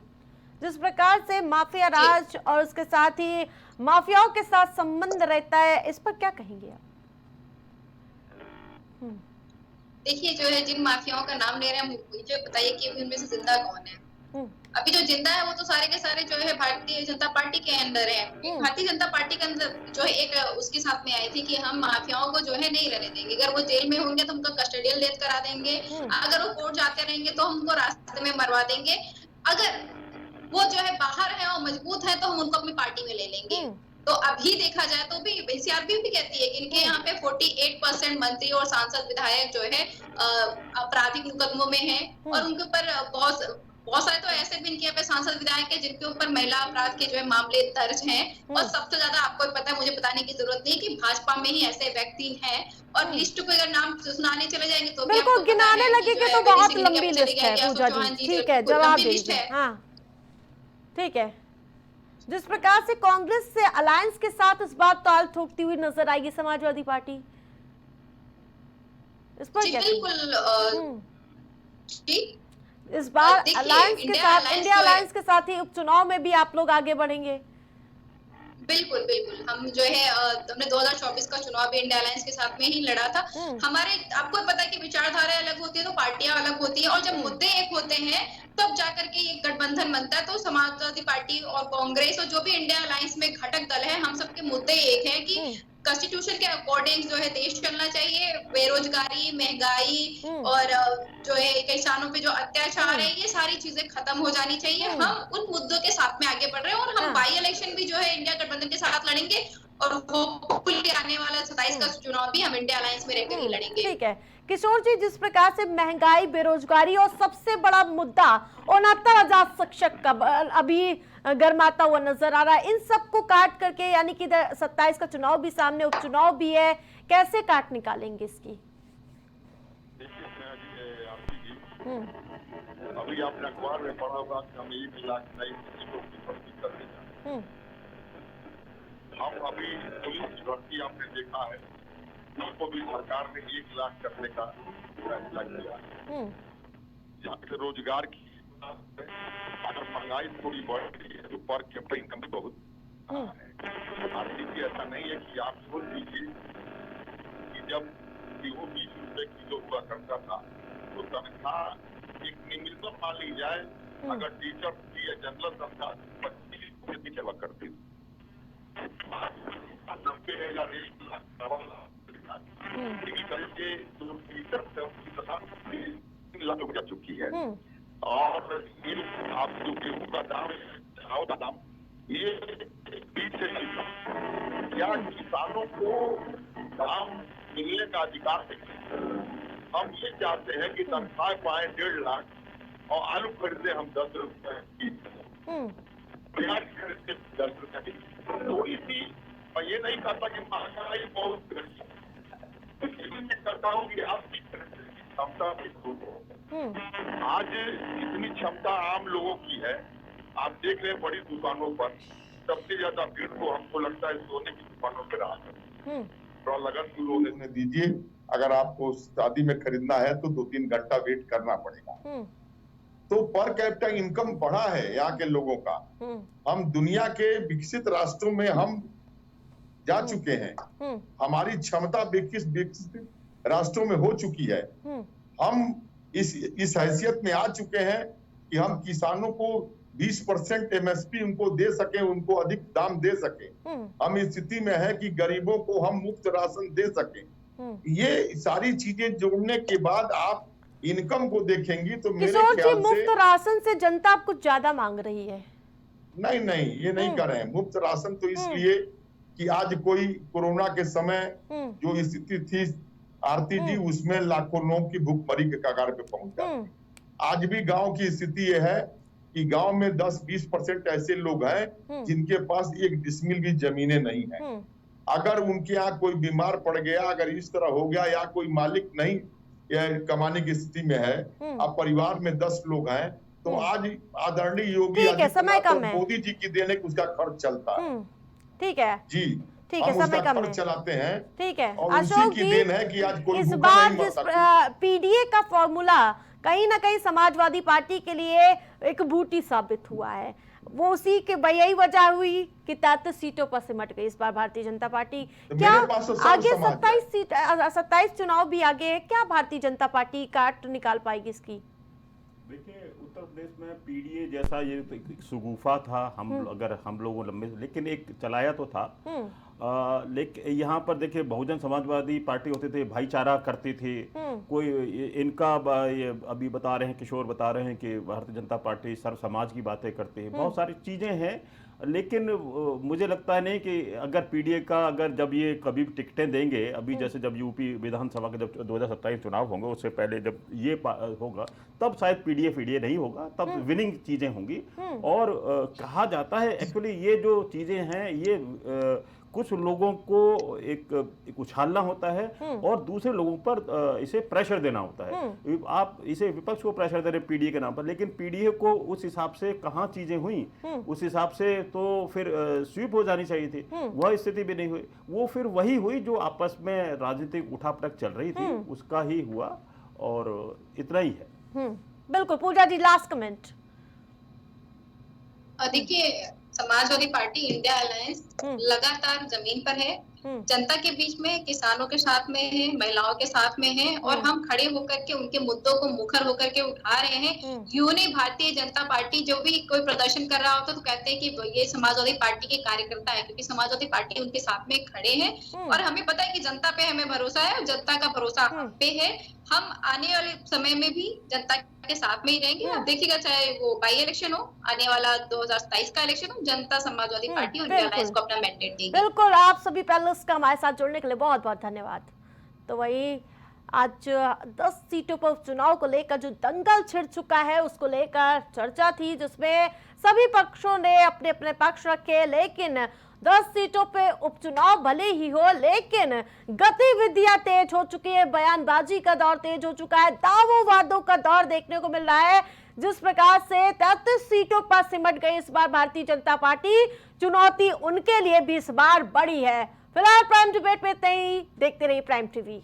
जिस प्रकार से माफिया राज और उसके साथ ही माफियाओं के साथ संबंध रहता है, इस पर क्या कहेंगे आप? देखिए जो है, जिन माफियाओं का नाम ले रहे हैं मुझे बताइए कि उनमें से जिंदा कौन है? अभी जो जिंदा है वो तो सारे के सारे जो है भारतीय जनता पार्टी के अंदर है। भारतीय जनता पार्टी के अंदर जो है एक उसके साथ में आई थी कि हम माफियाओं को जो है नहीं रहने देंगे, अगर वो जेल में होंगे तो उनको कस्टडियल डेथ करा देंगे, अगर वो कोर्ट जाते रहेंगे तो हम उनको रास्ते में मरवा देंगे, अगर वो जो है बाहर है और मजबूत है तो हम उनको अपनी पार्टी में ले लेंगे। तो अभी देखा जाए तो भी बीसीआरपी भी कहती है कि इनके यहाँ पे 48% मंत्री और सांसद विधायक जो है आपराधिक मुकदमों में है, और उनके ऊपर बहुत सारे तो ऐसे भी इनके यहाँ पे सांसद विधायक है जिनके ऊपर महिला अपराध के जो है मामले दर्ज हैं। और सबसे ज्यादा आपको पता है, मुझे बताने की जरूरत नहीं कि भाजपा में ही ऐसे व्यक्ति हैं, और लिस्ट को अगर नाम सुनाने चले जाएंगे तो बिल्कुल गिनाने लगेंगे तो बहुत लंबी लिस्ट है पूजा जी। ठीक है, जवाब दीजिए। हाँ ठीक है, जिस प्रकार से कांग्रेस से अलायंस के साथ इस बार ताल ठोकती हुई नजर आएगी समाजवादी पार्टी, इस पर क्या? इस बार अलायंस के साथ, इंडिया अलायंस के साथ ही उपचुनाव में भी आप लोग आगे बढ़ेंगे? बिल्कुल बिल्कुल, हम जो है हमने 2024 का चुनाव भी इंडिया अलायंस के साथ में ही लड़ा था। हमारे आपको पता है कि विचारधारा अलग होती है तो पार्टियां अलग होती है, और जब मुद्दे एक होते हैं तब जाकर के ये गठबंधन बनता है। तो समाजवादी पार्टी और कांग्रेस और जो भी इंडिया अलायंस में घटक दल है, हम सबके मुद्दे एक है कि कॉन्स्टिट्यूशन के अकॉर्डिंग जो है देश चलना चाहिए, बेरोजगारी, महंगाई और जो है किसानों पे जो अत्याचार है, ये सारी चीजें खत्म हो जानी चाहिए। हम उन मुद्दों के साथ में आगे बढ़ रहे हैं, और हम बाई इलेक्शन भी जो है इंडिया गठबंधन के साथ लड़ेंगे, और होपफुली आने वाला 27 का चुनाव भी हम इंडिया अलायंस में रहकर ही लड़ेंगे। ठीक है किशोर जी, जिस प्रकार से महंगाई, बेरोजगारी और सबसे बड़ा मुद्दा 69,000 शिक्षक का अभी गर्माता हुआ नजर आ रहा है, इन सबको काट करके, यानी कि 27 का चुनाव भी सामने, उपचुनाव भी है, कैसे काट निकालेंगे इसकी? अभी आपने अखबार में पढ़ा होगा कि हम 1 लाख नई शिक्षकों की भर्ती करने जा रहे हैं। हम अभी पुलिस की भर्ती आपने देखा है, उसको भी सरकार ने 1 लाख करने का फैसला किया है। यहाँ से रोजगार की अगर महंगाई थोड़ी बढ़ रही है तो पर कैपिटा इनकम भी बहुत है। आप देखिए, ऐसा नहीं है कि आप सोच लीजिए कि जब गेहूँ 20 रुपए किलो हुआ करता था तो तनख्वाह एक न्यूनतम मान ली जाए, अगर टीचर की या जनरल तनख्वाह 25 रुपए की सेवा करती थी, 90,000 करके जो टीचर थे उसकी तनख्वाह 3 लाख रुपया चुकी है। और ये आप जो गेहूँ का दाम है, चावल का दाम, ये बीच से क्या किसानों को दाम मिलने का अधिकार है। हम ये चाहते हैं कि तनख्वाह पाए 1.5 लाख और आलू खरीदे हम 10 रुपए की, प्याज खरीदते 10 रुपए की। थोड़ी सी मैं ये नहीं कहता कि महंगाई बहुत करता हूँ कि आपकी क्षमता भी खूब हो। आज इतनी क्षमता आम लोगों की है, आप देख रहे हैं बड़ी दुकानों पर सबसे ज्यादा भीड़ तो हमको लगता है सोने की दुकानों पर रहा है। थोड़ा लगन शुरू होने दीजिए, अगर आपको शादी में खरीदना है तो 2-3 घंटा वेट करना पड़ेगा। तो पर कैपिटा इनकम बढ़ा है यहाँ के लोगों का। हम दुनिया के विकसित राष्ट्रों में हम जा चुके हैं, हमारी क्षमता विकसित राष्ट्रों में हो चुकी है। हम इस हैसियत में आ चुके हैं कि हम किसानों को 20% एमएसपी उनको दे सके, उनको अधिक दाम दे सके। हम इस स्थिति में है कि गरीबों को हम मुफ्त राशन दे सके। ये सारी चीजें जोड़ने के बाद आप इनकम को देखेंगी तो मेरे ख्याल से मुफ्त राशन से जनता कुछ ज्यादा मांग रही है। नहीं, ये नहीं कर रहे हैं। मुफ्त राशन तो इसलिए कि आज कोई कोरोना के समय जो स्थिति थी आरती जी, उसमें लाखों लोगों की भूखमरी के कगार पे पहुंच जाती। आज भी गांव की स्थिति यह है कि गांव में 10-20% ऐसे लोग हैं जिनके पास 1 डिसमिल भी जमीनें नहीं है। अगर उनके यहाँ कोई बीमार पड़ गया, अगर इस तरह हो गया या कोई मालिक नहीं कमाने की स्थिति में है, अब परिवार में 10 लोग हैं, तो आज आदरणीय योगी आदित्यनाथ मोदी जी की देने उसका खर्च चलता है। ठीक है जी, ठीक है, समय कम है, चलाते हैं। ठीक है अशोक जी, देन है कि आज कोई इस बार जिस पीडीए का फॉर्मूला कहीं ना कहीं समाजवादी पार्टी के लिए एक बूटी साबित हुआ है, वो उसी के यही वजह हुई कि 33 सीटों पर सिमट गई इस बार भारतीय जनता पार्टी। क्या आगे 27 चुनाव भी आगे है, क्या भारतीय जनता पार्टी काट निकाल पाएगी इसकी? देखिए, उत्तर प्रदेश में पीडीए जैसा ये सुगुफा था, हम लोगों लंबे, लेकिन एक चलाया तो था। लेकिन यहाँ पर देखिए, बहुजन समाजवादी पार्टी होते थे, भाईचारा करते थे। कोई इनका ये अभी बता रहे हैं, किशोर बता रहे हैं कि भारतीय जनता पार्टी सर्व समाज की बातें करते हैं, बहुत सारी चीजें हैं। लेकिन मुझे लगता है नहीं कि अगर पीडीए का जब ये कभी टिकटें देंगे, अभी जैसे जब यूपी विधानसभा के जब 2027 चुनाव होंगे, उससे पहले जब ये होगा तब शायद पीडीए नहीं होगा, तब विनिंग चीजें होंगी। और कहा जाता है एक्चुअली ये जो चीजें हैं ये कुछ लोगों को एक उछालना होता है और दूसरे लोगों पर इसे प्रेशर देना होता है। आप इसे विपक्ष को प्रेशर दे रहे पीडीए के नाम पर, लेकिन पीडीए को उस हिसाब से कहाँ चीजें हुई, उस हिसाब से तो फिर स्वीप हो जानी चाहिए थी, वह स्थिति भी नहीं हुई। वो फिर वही हुई जो आपस में राजनीतिक उठापटक चल रही थी, उसका ही हुआ, और इतना ही है। बिल्कुल। पूजा जी, लास्ट कमेंट। देखिए, समाजवादी पार्टी इंडिया अलायंस लगातार जमीन पर है, जनता के बीच में, किसानों के साथ में है, महिलाओं के साथ में है, और हम खड़े होकर के उनके मुद्दों को मुखर होकर के उठा रहे हैं। यूं नहीं, भारतीय जनता पार्टी जो भी कोई प्रदर्शन कर रहा होता तो कहते हैं कि ये समाजवादी पार्टी के कार्यकर्ता है, क्योंकि समाजवादी पार्टी उनके साथ में खड़े हैं। और हमें पता है कि जनता पे हमें भरोसा है और जनता का भरोसा हम पे है। हम आने वाले समय में भी जनता के साथ में ही रहेंगे। आप देखिएगा, चाहे वो बाई इलेक्शन हो, आने वाला 2027 का इलेक्शन हो, जनता समाजवादी पार्टी और इंडिया अलायंस को अपना मैंडेट देगी। बिल्कुल। आप सभी पैनलिस्ट का हमारे साथ जुड़ने के लिए बहुत बहुत धन्यवाद। तो वही आज 10 सीटों पर उपचुनाव को लेकर जो दंगल छिड़ चुका है, उसको लेकर चर्चा थी, जिसमें सभी पक्षों ने अपने अपने पक्ष रखे। लेकिन 10 सीटों पे उपचुनाव भले ही हो, लेकिन गतिविधियां तेज हो चुकी है, बयानबाजी का दौर तेज हो चुका है, दावों वादों का दौर देखने को मिल रहा है। जिस प्रकार से 33 सीटों पर सिमट गई इस बार भारतीय जनता पार्टी, चुनौती उनके लिए भी इस बार बड़ी है। फिलहाल प्राइम डिबेट में इतना ही। देखते रहिए प्राइम टीवी।